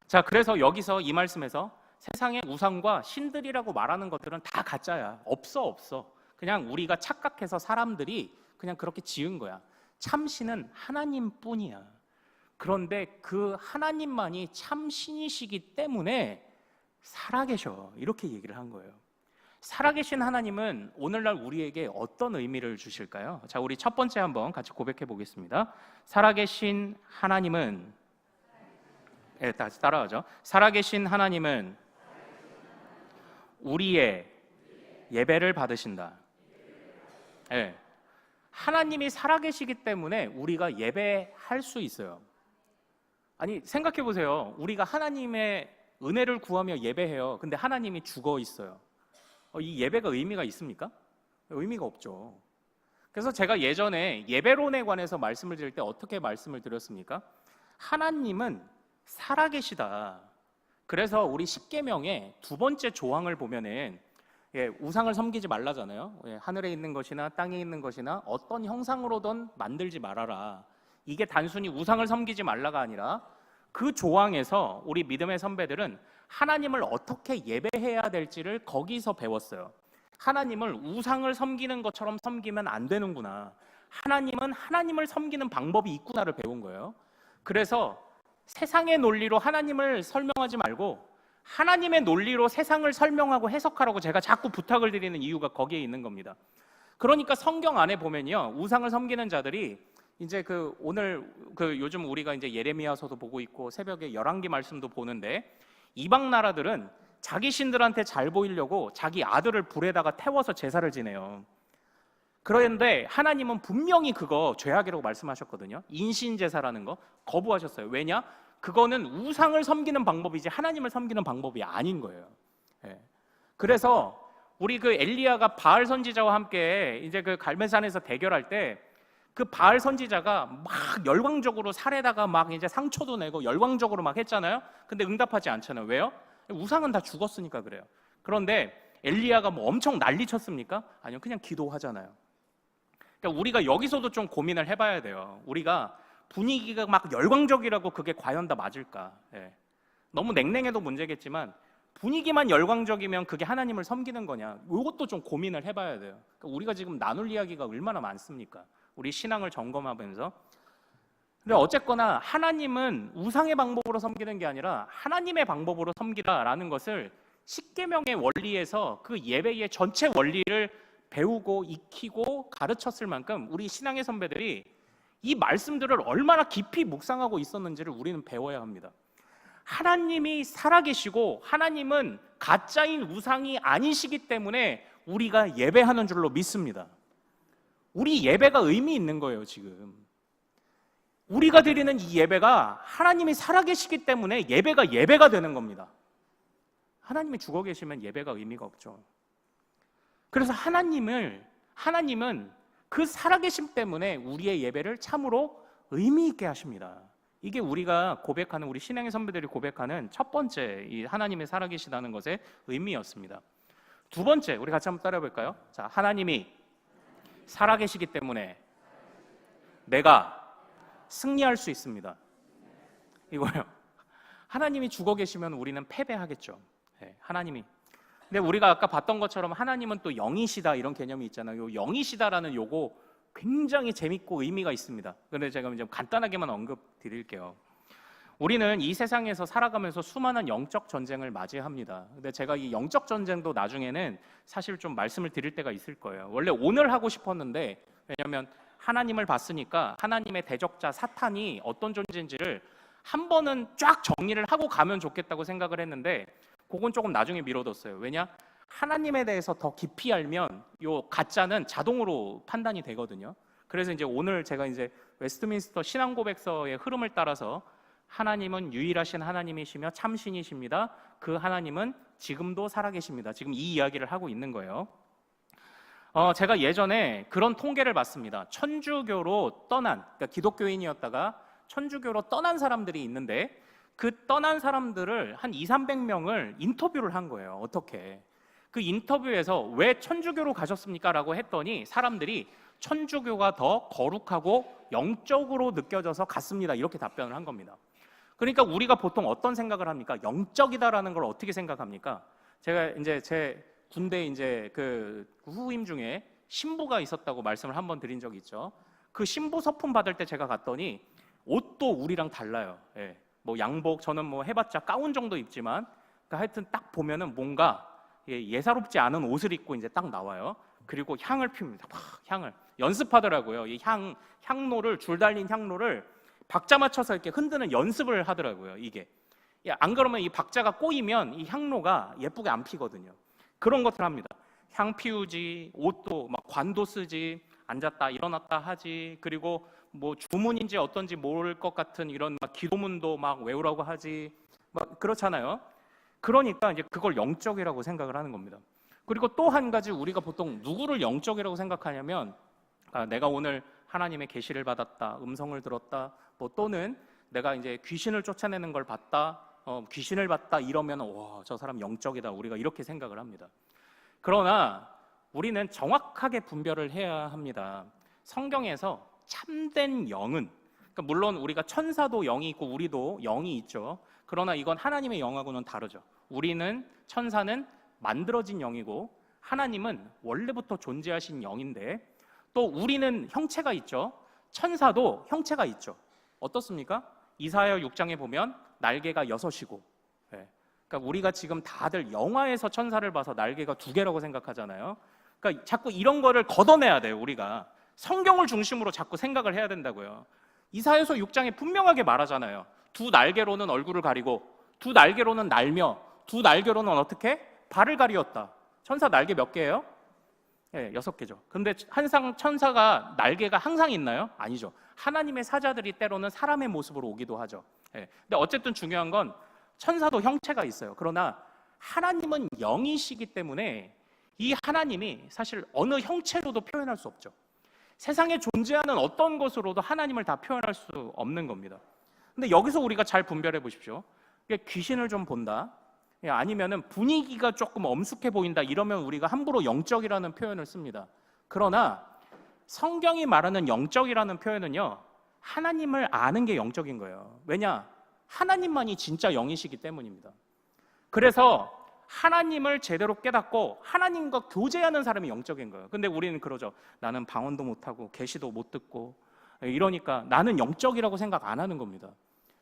자, 그래서 여기서 이 말씀에서 세상의 우상과 신들이라고 말하는 것들은 다 가짜야. 없어. 그냥 우리가 착각해서 사람들이 그냥 그렇게 지은 거야. 참신은 하나님뿐이야. 그런데 그 하나님만이 참신이시기 때문에 살아계셔. 이렇게 얘기를 한 거예요. 살아계신 하나님은 오늘날 우리에게 어떤 의미를 주실까요? 자, 우리 첫 번째 한번 같이 고백해 보겠습니다. 살아계신 하나님은 다시 따라하죠. 살아계신 하나님은 우리의 예배를 받으신다. 네. 하나님이 살아계시기 때문에 우리가 예배할 수 있어요. 아니 생각해 보세요. 우리가 하나님의 은혜를 구하며 예배해요. 근데 하나님이 죽어 있어요. 이 예배가 의미가 있습니까? 의미가 없죠. 그래서 제가 예전에 예배론에 관해서 말씀을 드릴 때 어떻게 말씀을 드렸습니까? 하나님은 살아계시다. 그래서 우리 십계명의 두 번째 조항을 보면은 우상을 섬기지 말라잖아요. 하늘에 있는 것이나 땅에 있는 것이나 어떤 형상으로든 만들지 말아라. 이게 단순히 우상을 섬기지 말라가 아니라 그 조항에서 우리 믿음의 선배들은 하나님을 어떻게 예배해야 될지를 거기서 배웠어요. 하나님을 우상을 섬기는 것처럼 섬기면 안 되는구나. 하나님은 하나님을 섬기는 방법이 있구나를 배운 거예요. 그래서 세상의 논리로 하나님을 설명하지 말고 하나님의 논리로 세상을 설명하고 해석하라고 제가 자꾸 부탁을 드리는 이유가 거기에 있는 겁니다. 그러니까 성경 안에 보면요, 우상을 섬기는 자들이 이제 오늘 요즘 우리가 이제 예레미야서도 보고 있고 새벽에 열왕기 말씀도 보는데 이방 나라들은 자기 신들한테 잘 보이려고 자기 아들을 불에다가 태워서 제사를 지내요. 그런데 하나님은 분명히 그거 죄악이라고 말씀하셨거든요. 인신제사라는 거 거부하셨어요. 왜냐? 그거는 우상을 섬기는 방법이지 하나님을 섬기는 방법이 아닌 거예요. 그래서 우리 엘리야가 바알 선지자와 함께 이제 갈멜산에서 대결할 때 그 바알 선지자가 막 열광적으로 살에다가 막 이제 상처도 내고 열광적으로 막 했잖아요. 근데 응답하지 않잖아요. 왜요? 우상은 다 죽었으니까 그래요. 그런데 엘리야가 뭐 엄청 난리쳤습니까? 아니요, 그냥 기도하잖아요. 그러니까 우리가 여기서도 좀 고민을 해봐야 돼요. 우리가 분위기가 막 열광적이라고 그게 과연 다 맞을까? 너무 냉랭해도 문제겠지만 분위기만 열광적이면 그게 하나님을 섬기는 거냐? 이것도 좀 고민을 해봐야 돼요. 그러니까 우리가 지금 나눌 이야기가 얼마나 많습니까? 우리 신앙을 점검하면서. 근데 어쨌거나 하나님은 우상의 방법으로 섬기는 게 아니라 하나님의 방법으로 섬기라라는 것을 십계명의 원리에서 그 예배의 전체 원리를 배우고 익히고 가르쳤을 만큼 우리 신앙의 선배들이 이 말씀들을 얼마나 깊이 묵상하고 있었는지를 우리는 배워야 합니다. 하나님이 살아계시고 하나님은 가짜인 우상이 아니시기 때문에 우리가 예배하는 줄로 믿습니다. 우리 예배가 의미 있는 거예요. 지금 우리가 드리는 이 예배가 하나님이 살아계시기 때문에 예배가 되는 겁니다. 하나님이 죽어 계시면 예배가 의미가 없죠. 그래서 하나님은 그 살아계심 때문에 우리의 예배를 참으로 의미 있게 하십니다. 이게 우리가 고백하는, 우리 신앙의 선배들이 고백하는 첫 번째 이 하나님이 살아계시다는 것의 의미였습니다. 두 번째, 우리 같이 한번 따라해 볼까요? 자, 하나님이 살아계시기 때문에 내가 승리할 수 있습니다. 이거예요. 하나님이 죽어 계시면 우리는 패배하겠죠. 하나님이. 근데 우리가 아까 봤던 것처럼 하나님은 또 영이시다 이런 개념이 있잖아요. 영이시다라는 요거 굉장히 재밌고 의미가 있습니다. 그런데 제가 이제 간단하게만 언급 드릴게요. 우리는 이 세상에서 살아가면서 수많은 영적 전쟁을 맞이합니다. 근데 제가 이 영적 전쟁도 나중에는 사실 좀 말씀을 드릴 때가 있을 거예요. 원래 오늘 하고 싶었는데, 왜냐하면 하나님을 봤으니까 하나님의 대적자 사탄이 어떤 존재인지를 한 번은 쫙 정리를 하고 가면 좋겠다고 생각을 했는데 그건 조금 나중에 미뤄뒀어요. 왜냐? 하나님에 대해서 더 깊이 알면 요 가짜는 자동으로 판단이 되거든요. 그래서 이제 오늘 제가 이제 웨스트민스터 신앙고백서의 흐름을 따라서 하나님은 유일하신 하나님이시며 참신이십니다. 그 하나님은 지금도 살아계십니다. 지금 이 이야기를 하고 있는 거예요. 제가 예전에 그런 통계를 봤습니다. 천주교로 떠난, 그러니까 기독교인이었다가 천주교로 떠난 사람들이 있는데 그 떠난 사람들을 한 200~300명을 인터뷰를 한 거예요. 어떻게? 그 인터뷰에서 왜 천주교로 가셨습니까? 라고 했더니 사람들이 천주교가 더 거룩하고 영적으로 느껴져서 갔습니다. 이렇게 답변을 한 겁니다. 그러니까 우리가 보통 어떤 생각을 합니까? 영적이다라는 걸 어떻게 생각합니까? 제가 이제 제 군대 이제 그 후임 중에 신부가 있었다고 말씀을 한번 드린 적이 있죠. 그 신부 서품 받을 때 제가 갔더니 옷도 우리랑 달라요. 뭐 양복, 저는 뭐 해봤자 가운 정도 입지만 그러니까 하여튼 딱 보면은 뭔가 예사롭지 않은 옷을 입고 이제 딱 나와요. 그리고 향을 피웁니다. 막 향을 연습하더라고요. 이 향로를, 줄 달린 향로를 박자 맞춰서 이렇게 흔드는 연습을 하더라고요. 이게 안 그러면 이 박자가 꼬이면 이 향로가 예쁘게 안 피거든요. 그런 것들 합니다. 향 피우지, 옷도 막 관도 쓰지, 앉았다 일어났다 하지, 그리고 뭐 주문인지 어떤지 모를 것 같은 이런 막 기도문도 막 외우라고 하지, 막 그렇잖아요. 그러니까 이제 그걸 영적이라고 생각을 하는 겁니다. 그리고 또 한 가지 우리가 보통 누구를 영적이라고 생각하냐면 내가 오늘 하나님의 계시를 받았다, 음성을 들었다, 뭐 또는 내가 이제 귀신을 쫓아내는 걸 봤다, 귀신을 봤다 이러면 와, 저 사람 영적이다, 우리가 이렇게 생각을 합니다. 그러나 우리는 정확하게 분별을 해야 합니다. 성경에서 참된 영은, 그러니까 물론 우리가 천사도 영이 있고 우리도 영이 있죠. 그러나 이건 하나님의 영하고는 다르죠. 천사는 만들어진 영이고 하나님은 원래부터 존재하신 영인데, 또 우리는 형체가 있죠. 천사도 형체가 있죠. 어떻습니까? 이사야 6장에 보면 날개가 6이고, 그러니까 우리가 지금 다들 영화에서 천사를 봐서 날개가 2개라고 생각하잖아요. 그러니까 자꾸 이런 거를 걷어내야 돼요. 우리가 성경을 중심으로 자꾸 생각을 해야 된다고요. 이사야서 6장에 분명하게 말하잖아요. 2날개로는 얼굴을 가리고 2날개로는 날며 2날개로는 어떻게? 발을 가리었다. 천사 날개 몇 개예요? 6개죠. 근데 항상 천사가 날개가 항상 있나요? 아니죠. 하나님의 사자들이 때로는 사람의 모습으로 오기도 하죠. 근데 어쨌든 중요한 건 천사도 형체가 있어요. 그러나 하나님은 영이시기 때문에 이 하나님이 사실 어느 형체로도 표현할 수 없죠. 세상에 존재하는 어떤 것으로도 하나님을 다 표현할 수 없는 겁니다. 근데 여기서 우리가 잘 분별해 보십시오. 귀신을 좀 본다, 아니면은 분위기가 조금 엄숙해 보인다, 이러면 우리가 함부로 영적이라는 표현을 씁니다. 그러나 성경이 말하는 영적이라는 표현은요, 하나님을 아는 게 영적인 거예요. 왜냐? 하나님만이 진짜 영이시기 때문입니다. 그래서 하나님을 제대로 깨닫고 하나님과 교제하는 사람이 영적인 거예요. 근데 우리는 그러죠. 나는 방언도 못하고 계시도 못 듣고 이러니까 나는 영적이라고 생각 안 하는 겁니다.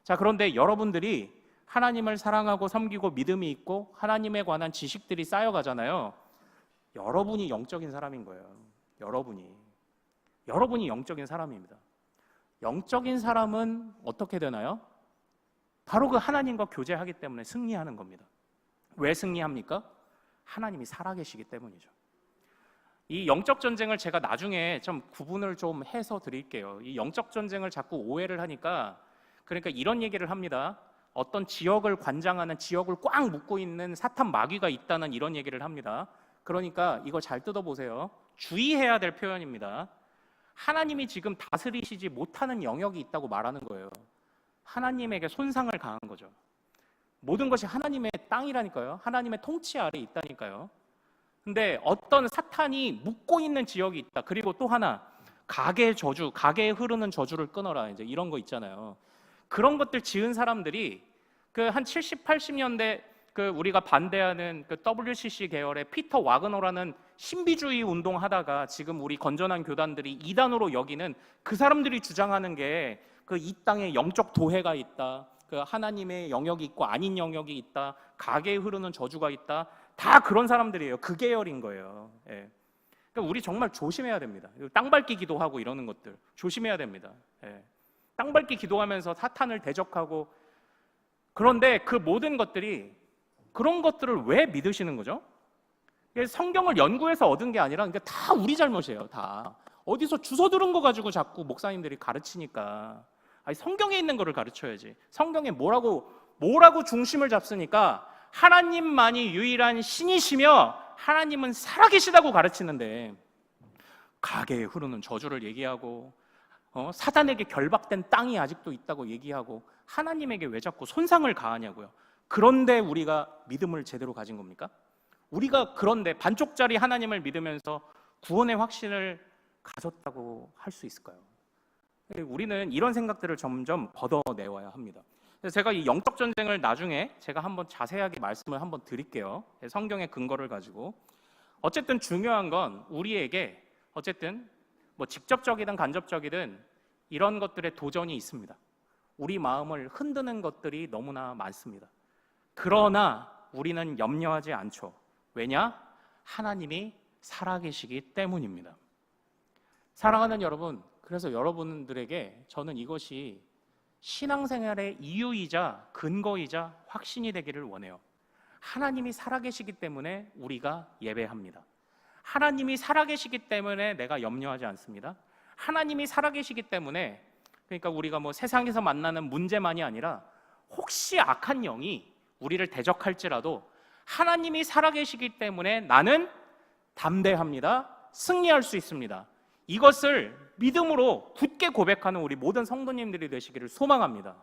자, 그런데 여러분들이 하나님을 사랑하고 섬기고 믿음이 있고 하나님에 관한 지식들이 쌓여가잖아요. 여러분이 영적인 사람인 거예요. 여러분이 영적인 사람입니다. 영적인 사람은 어떻게 되나요? 바로 그 하나님과 교제하기 때문에 승리하는 겁니다. 왜 승리합니까? 하나님이 살아계시기 때문이죠. 이 영적 전쟁을 제가 나중에 좀 구분을 좀 해서 드릴게요. 이 영적 전쟁을 자꾸 오해를 하니까, 그러니까 이런 얘기를 합니다. 어떤 지역을 관장하는, 지역을 꽉 묶고 있는 사탄 마귀가 있다는 이런 얘기를 합니다. 그러니까 이거 잘 뜯어보세요. 주의해야 될 표현입니다. 하나님이 지금 다스리시지 못하는 영역이 있다고 말하는 거예요. 하나님에게 손상을 가한 거죠. 모든 것이 하나님의 땅이라니까요. 하나님의 통치 아래 있다니까요. 근데 어떤 사탄이 묶고 있는 지역이 있다. 그리고 또 하나, 가계의 저주, 가계에 흐르는 저주를 끊어라, 이제 이런 거 있잖아요. 그런 것들 지은 사람들이 그 한 70, 80년대 그 우리가 반대하는 그 WCC 계열의 피터 와그너라는 신비주의 운동하다가 지금 우리 건전한 교단들이 이단으로 여기는 그 사람들이 주장하는 게 그 이 땅에 영적 도해가 있다, 그 하나님의 영역이 있고 아닌 영역이 있다, 가계에 흐르는 저주가 있다, 다 그런 사람들이에요. 그 계열인 거예요. 그러니까 우리 정말 조심해야 됩니다. 땅 밟기 기도하고 이러는 것들 조심해야 됩니다. 땅 밟기 기도하면서 사탄을 대적하고, 그런데 그 모든 것들이, 그런 것들을 왜 믿으시는 거죠? 성경을 연구해서 얻은 게 아니라 그러니까 다 우리 잘못이에요. 다 어디서 주워 들은 거 가지고 자꾸 목사님들이 가르치니까, 아니 성경에 있는 거를 가르쳐야지. 성경에 뭐라고 중심을 잡으니까 하나님만이 유일한 신이시며 하나님은 살아계시다고 가르치는데, 가계에 흐르는 저주를 얘기하고 사단에게 결박된 땅이 아직도 있다고 얘기하고 하나님에게 왜 자꾸 손상을 가하냐고요. 그런데 우리가 믿음을 제대로 가진 겁니까? 우리가 그런데 반쪽짜리 하나님을 믿으면서 구원의 확신을 가졌다고 할 수 있을까요? 우리는 이런 생각들을 점점 걷어내와야 합니다. 제가 이 영적 전쟁을 나중에 제가 한번 자세하게 말씀을 한번 드릴게요. 성경의 근거를 가지고. 어쨌든 중요한 건 우리에게 어쨌든 뭐 직접적이든 간접적이든 이런 것들의 도전이 있습니다. 우리 마음을 흔드는 것들이 너무나 많습니다. 그러나 우리는 염려하지 않죠. 왜냐? 하나님이 살아계시기 때문입니다. 사랑하는 여러분, 그래서 여러분들에게 저는 이것이 신앙생활의 이유이자 근거이자 확신이 되기를 원해요. 하나님이 살아계시기 때문에 우리가 예배합니다. 하나님이 살아계시기 때문에 내가 염려하지 않습니다. 하나님이 살아계시기 때문에, 그러니까 우리가 뭐 세상에서 만나는 문제만이 아니라 혹시 악한 영이 우리를 대적할지라도 하나님이 살아계시기 때문에 나는 담대합니다. 승리할 수 있습니다. 이것을 믿음으로 굳게 고백하는 우리 모든 성도님들이 되시기를 소망합니다.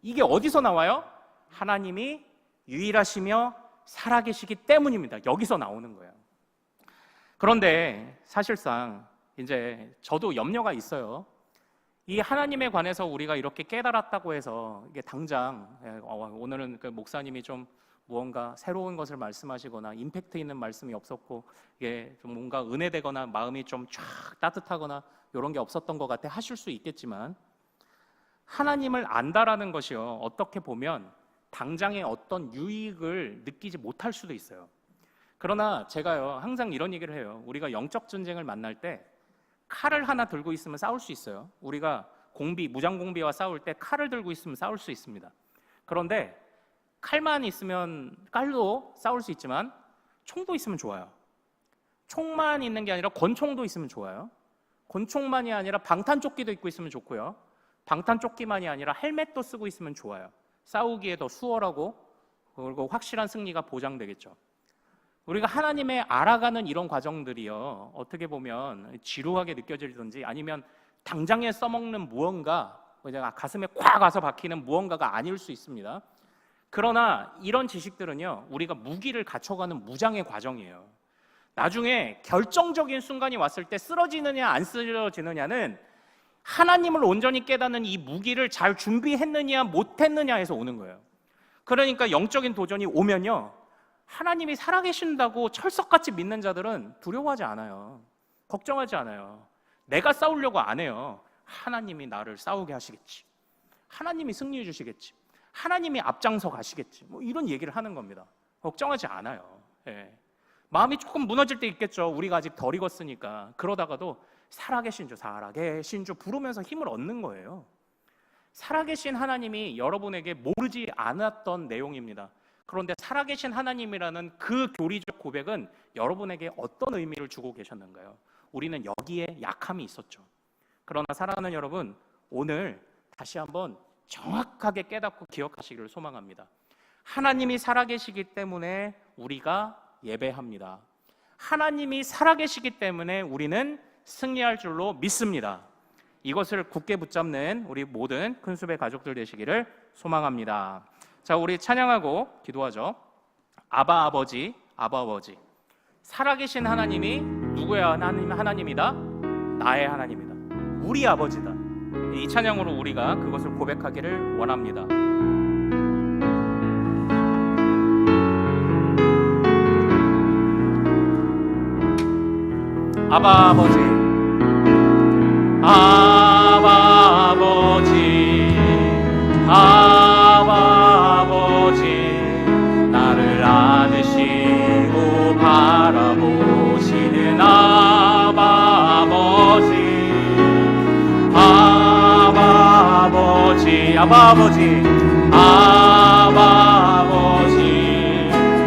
이게 어디서 나와요? 하나님이 유일하시며 살아계시기 때문입니다. 여기서 나오는 거예요. 그런데 사실상 이제 저도 염려가 있어요. 이 하나님에 관해서 우리가 이렇게 깨달았다고 해서 이게 당장 오늘은 그 목사님이 좀 무언가 새로운 것을 말씀하시거나 임팩트 있는 말씀이 없었고 이게 좀 뭔가 은혜되거나 마음이 좀 쫙 따뜻하거나 이런 게 없었던 것 같아 하실 수 있겠지만, 하나님을 안다라는 것이요, 어떻게 보면 당장의 어떤 유익을 느끼지 못할 수도 있어요. 그러나 제가요 항상 이런 얘기를 해요. 우리가 영적 전쟁을 만날 때 칼을 하나 들고 있으면 싸울 수 있어요. 우리가 무장공비와 싸울 때 칼을 들고 있으면 싸울 수 있습니다. 그런데 칼만 있으면 칼로 싸울 수 있지만 총도 있으면 좋아요. 총만 있는 게 아니라 권총도 있으면 좋아요. 권총만이 아니라 방탄조끼도 입고 있으면 좋고요. 방탄조끼만이 아니라 헬멧도 쓰고 있으면 좋아요. 싸우기에 더 수월하고 그리고 확실한 승리가 보장되겠죠. 우리가 하나님의 알아가는 이런 과정들이요, 어떻게 보면 지루하게 느껴지든지 아니면 당장에 써먹는 무언가, 가슴에 콱 가서 박히는 무언가가 아닐 수 있습니다. 그러나 이런 지식들은요, 우리가 무기를 갖춰가는 무장의 과정이에요. 나중에 결정적인 순간이 왔을 때 쓰러지느냐 안 쓰러지느냐는 하나님을 온전히 깨닫는 이 무기를 잘 준비했느냐 못했느냐에서 오는 거예요. 그러니까 영적인 도전이 오면요, 하나님이 살아계신다고 철석같이 믿는 자들은 두려워하지 않아요. 걱정하지 않아요. 내가 싸우려고 안 해요. 하나님이 나를 싸우게 하시겠지. 하나님이 승리해 주시겠지. 하나님이 앞장서 가시겠지. 뭐 이런 얘기를 하는 겁니다. 걱정하지 않아요. 예. 마음이 조금 무너질 때 있겠죠. 우리가 아직 덜 익었으니까. 그러다가도 살아계신 주 부르면서 힘을 얻는 거예요. 살아계신 하나님이 여러분에게 모르지 않았던 내용입니다. 그런데 살아계신 하나님이라는 그 교리적 고백은 여러분에게 어떤 의미를 주고 계셨는가요? 우리는 여기에 약함이 있었죠. 그러나 사랑하는 여러분, 오늘 다시 한번 정확하게 깨닫고 기억하시기를 소망합니다. 하나님이 살아계시기 때문에 우리가 예배합니다. 하나님이 살아계시기 때문에 우리는 승리할 줄로 믿습니다. 이것을 굳게 붙잡는 우리 모든 큰수배 가족들 되시기를 소망합니다. 자, 우리 찬양하고 기도하죠. 아바 아버지, 아바 아버지. 살아계신 하나님이 누구의 하나님이다? 나의 하나님이다. 우리 아버지다. 이 찬양으로 우리가 그것을 고백하기를 원합니다. 아바 아버지, 아바 아버지, 아바 아버지, 나를 안으시고 바라보시는 아바 아버지, 아바 아버지, 아바 아버지, 아바 아버지,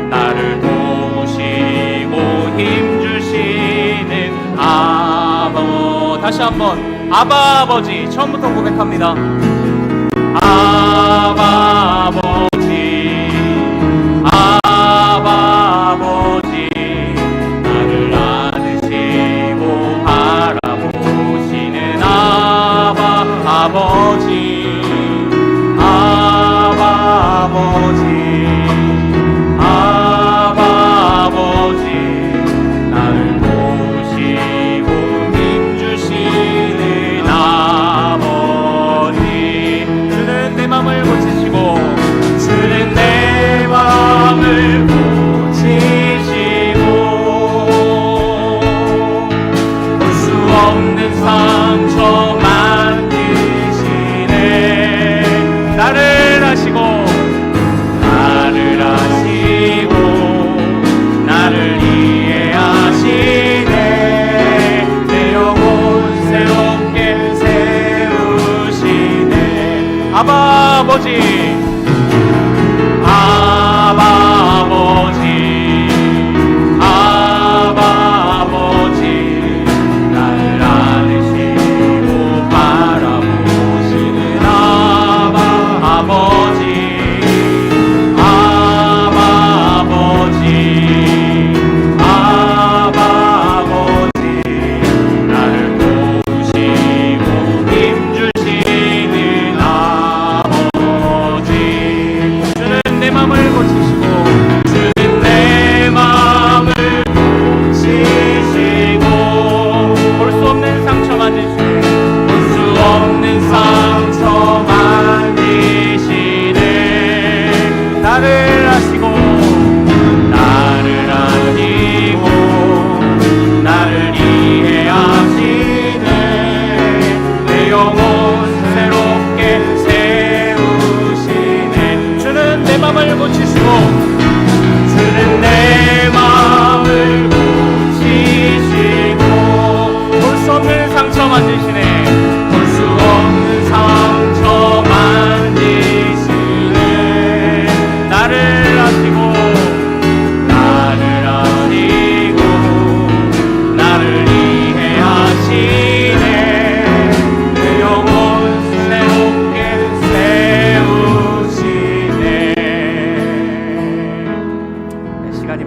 나를 도우시고 힘주시는 아버. 다시 한번 아바 아버지, 처음부터 고백합니다. 아바 아버지, 아바 아버지, 나를 안으시고 바라보시는 아바 아버지, 아바 아버지, 아바 아버지, 나를 도우시고 힘주시는 아버지. 주는 내 맘을 고치시고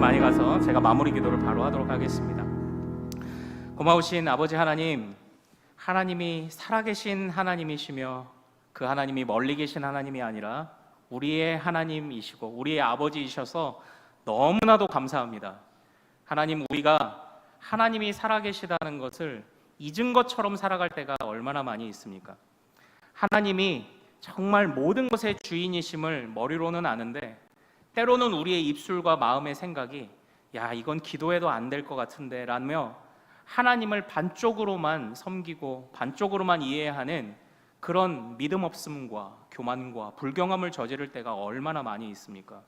많이 가서 제가 마무리 기도를 바로 하도록 하겠습니다. 고마우신 아버지 하나님, 하나님이 살아계신 하나님이시며 그 하나님이 멀리 계신 하나님이 아니라 우리의 하나님이시고 우리의 아버지이셔서 너무나도 감사합니다. 하나님, 우리가 하나님이 살아계시다는 것을 잊은 것처럼 살아갈 때가 얼마나 많이 있습니까? 하나님이 정말 모든 것의 주인이심을 머리로는 아는데 때로는 우리의 입술과 마음의 생각이 야, 이건 기도해도 안 될 것 같은데 라며 하나님을 반쪽으로만 섬기고 반쪽으로만 이해하는 그런 믿음 없음과 교만과 불경함을 저지를 때가 얼마나 많이 있습니까?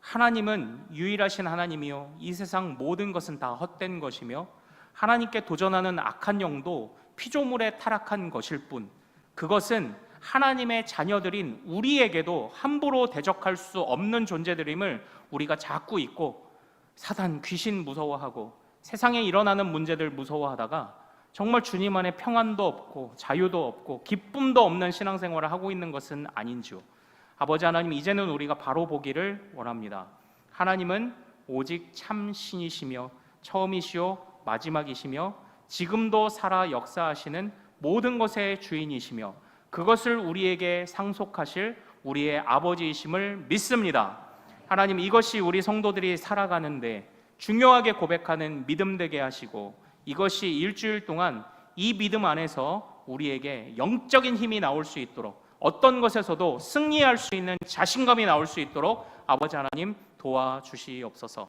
하나님은 유일하신 하나님이요, 이 세상 모든 것은 다 헛된 것이며 하나님께 도전하는 악한 영도 피조물에 타락한 것일 뿐, 그것은 하나님의 자녀들인 우리에게도 함부로 대적할 수 없는 존재들임을 우리가 자꾸 잊고 사단, 귀신 무서워하고 세상에 일어나는 문제들 무서워하다가 정말 주님 안에 평안도 없고 자유도 없고 기쁨도 없는 신앙생활을 하고 있는 것은 아닌지요. 아버지 하나님, 이제는 우리가 바로 보기를 원합니다. 하나님은 오직 참 신이시며 처음이시요 마지막이시며 지금도 살아 역사하시는 모든 것의 주인이시며 그것을 우리에게 상속하실 우리의 아버지이심을 믿습니다. 하나님, 이것이 우리 성도들이 살아가는데 중요하게 고백하는 믿음 되게 하시고 이것이 일주일 동안 이 믿음 안에서 우리에게 영적인 힘이 나올 수 있도록, 어떤 것에서도 승리할 수 있는 자신감이 나올 수 있도록 아버지 하나님 도와주시옵소서.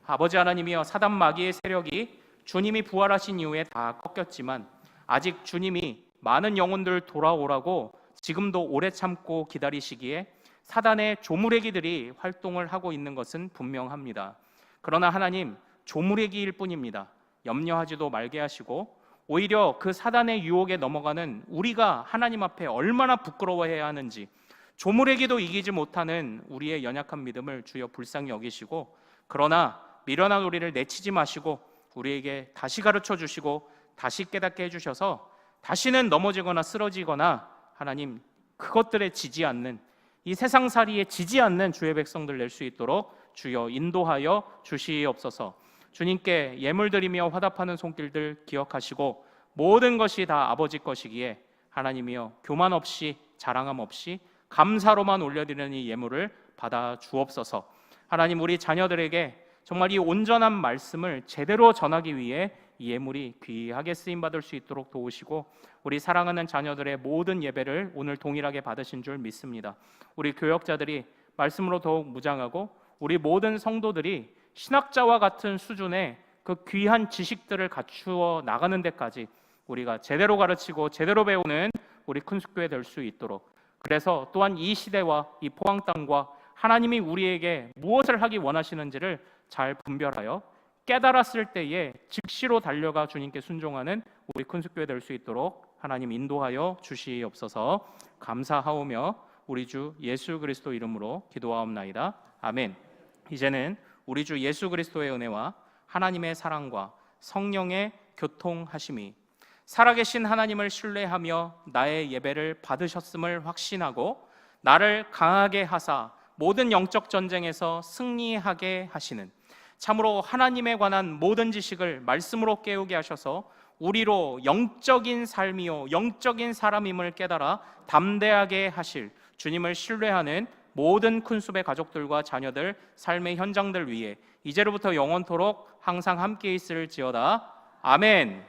아버지 하나님이여, 사단 마귀의 세력이 주님이 부활하신 이후에 다 꺾였지만 아직 주님이 많은 영혼들 돌아오라고 지금도 오래 참고 기다리시기에 사단의 조무래기들이 활동을 하고 있는 것은 분명합니다. 그러나 하나님, 조무래기일 뿐입니다. 염려하지도 말게 하시고 오히려 그 사단의 유혹에 넘어가는 우리가 하나님 앞에 얼마나 부끄러워해야 하는지, 조무래기도 이기지 못하는 우리의 연약한 믿음을 주여 불쌍히 여기시고, 그러나 미련한 우리를 내치지 마시고 우리에게 다시 가르쳐 주시고 다시 깨닫게 해주셔서 다시는 넘어지거나 쓰러지거나 하나님 그것들에 지지 않는, 이 세상살이에 지지 않는 주의 백성들 낼 수 있도록 주여 인도하여 주시옵소서. 주님께 예물드리며 화답하는 손길들 기억하시고 모든 것이 다 아버지 것이기에 하나님이여 교만 없이 자랑함 없이 감사로만 올려드리는 이 예물을 받아 주옵소서. 하나님, 우리 자녀들에게 정말 이 온전한 말씀을 제대로 전하기 위해 이 예물이 귀하게 쓰임받을 수 있도록 도우시고 우리 사랑하는 자녀들의 모든 예배를 오늘 동일하게 받으신 줄 믿습니다. 우리 교역자들이 말씀으로 더욱 무장하고 우리 모든 성도들이 신학자와 같은 수준의 그 귀한 지식들을 갖추어 나가는 데까지 우리가 제대로 가르치고 제대로 배우는 우리 큰 숙교회 될 수 있도록, 그래서 또한 이 시대와 이 포항 땅과 하나님이 우리에게 무엇을 하기 원하시는지를 잘 분별하여 깨달았을 때에 즉시로 달려가 주님께 순종하는 우리 큰 숙교회 될 수 있도록 하나님 인도하여 주시옵소서. 감사하오며 우리 주 예수 그리스도 이름으로 기도하옵나이다. 아멘. 이제는 우리 주 예수 그리스도의 은혜와 하나님의 사랑과 성령의 교통하심이 살아계신 하나님을 신뢰하며 나의 예배를 받으셨음을 확신하고 나를 강하게 하사 모든 영적 전쟁에서 승리하게 하시는, 참으로 하나님에 관한 모든 지식을 말씀으로 깨우게 하셔서 우리로 영적인 삶이요 영적인 사람임을 깨달아 담대하게 하실 주님을 신뢰하는 모든 큰 숲의 가족들과 자녀들 삶의 현장들 위에 이제로부터 영원토록 항상 함께 있을지어다. 아멘.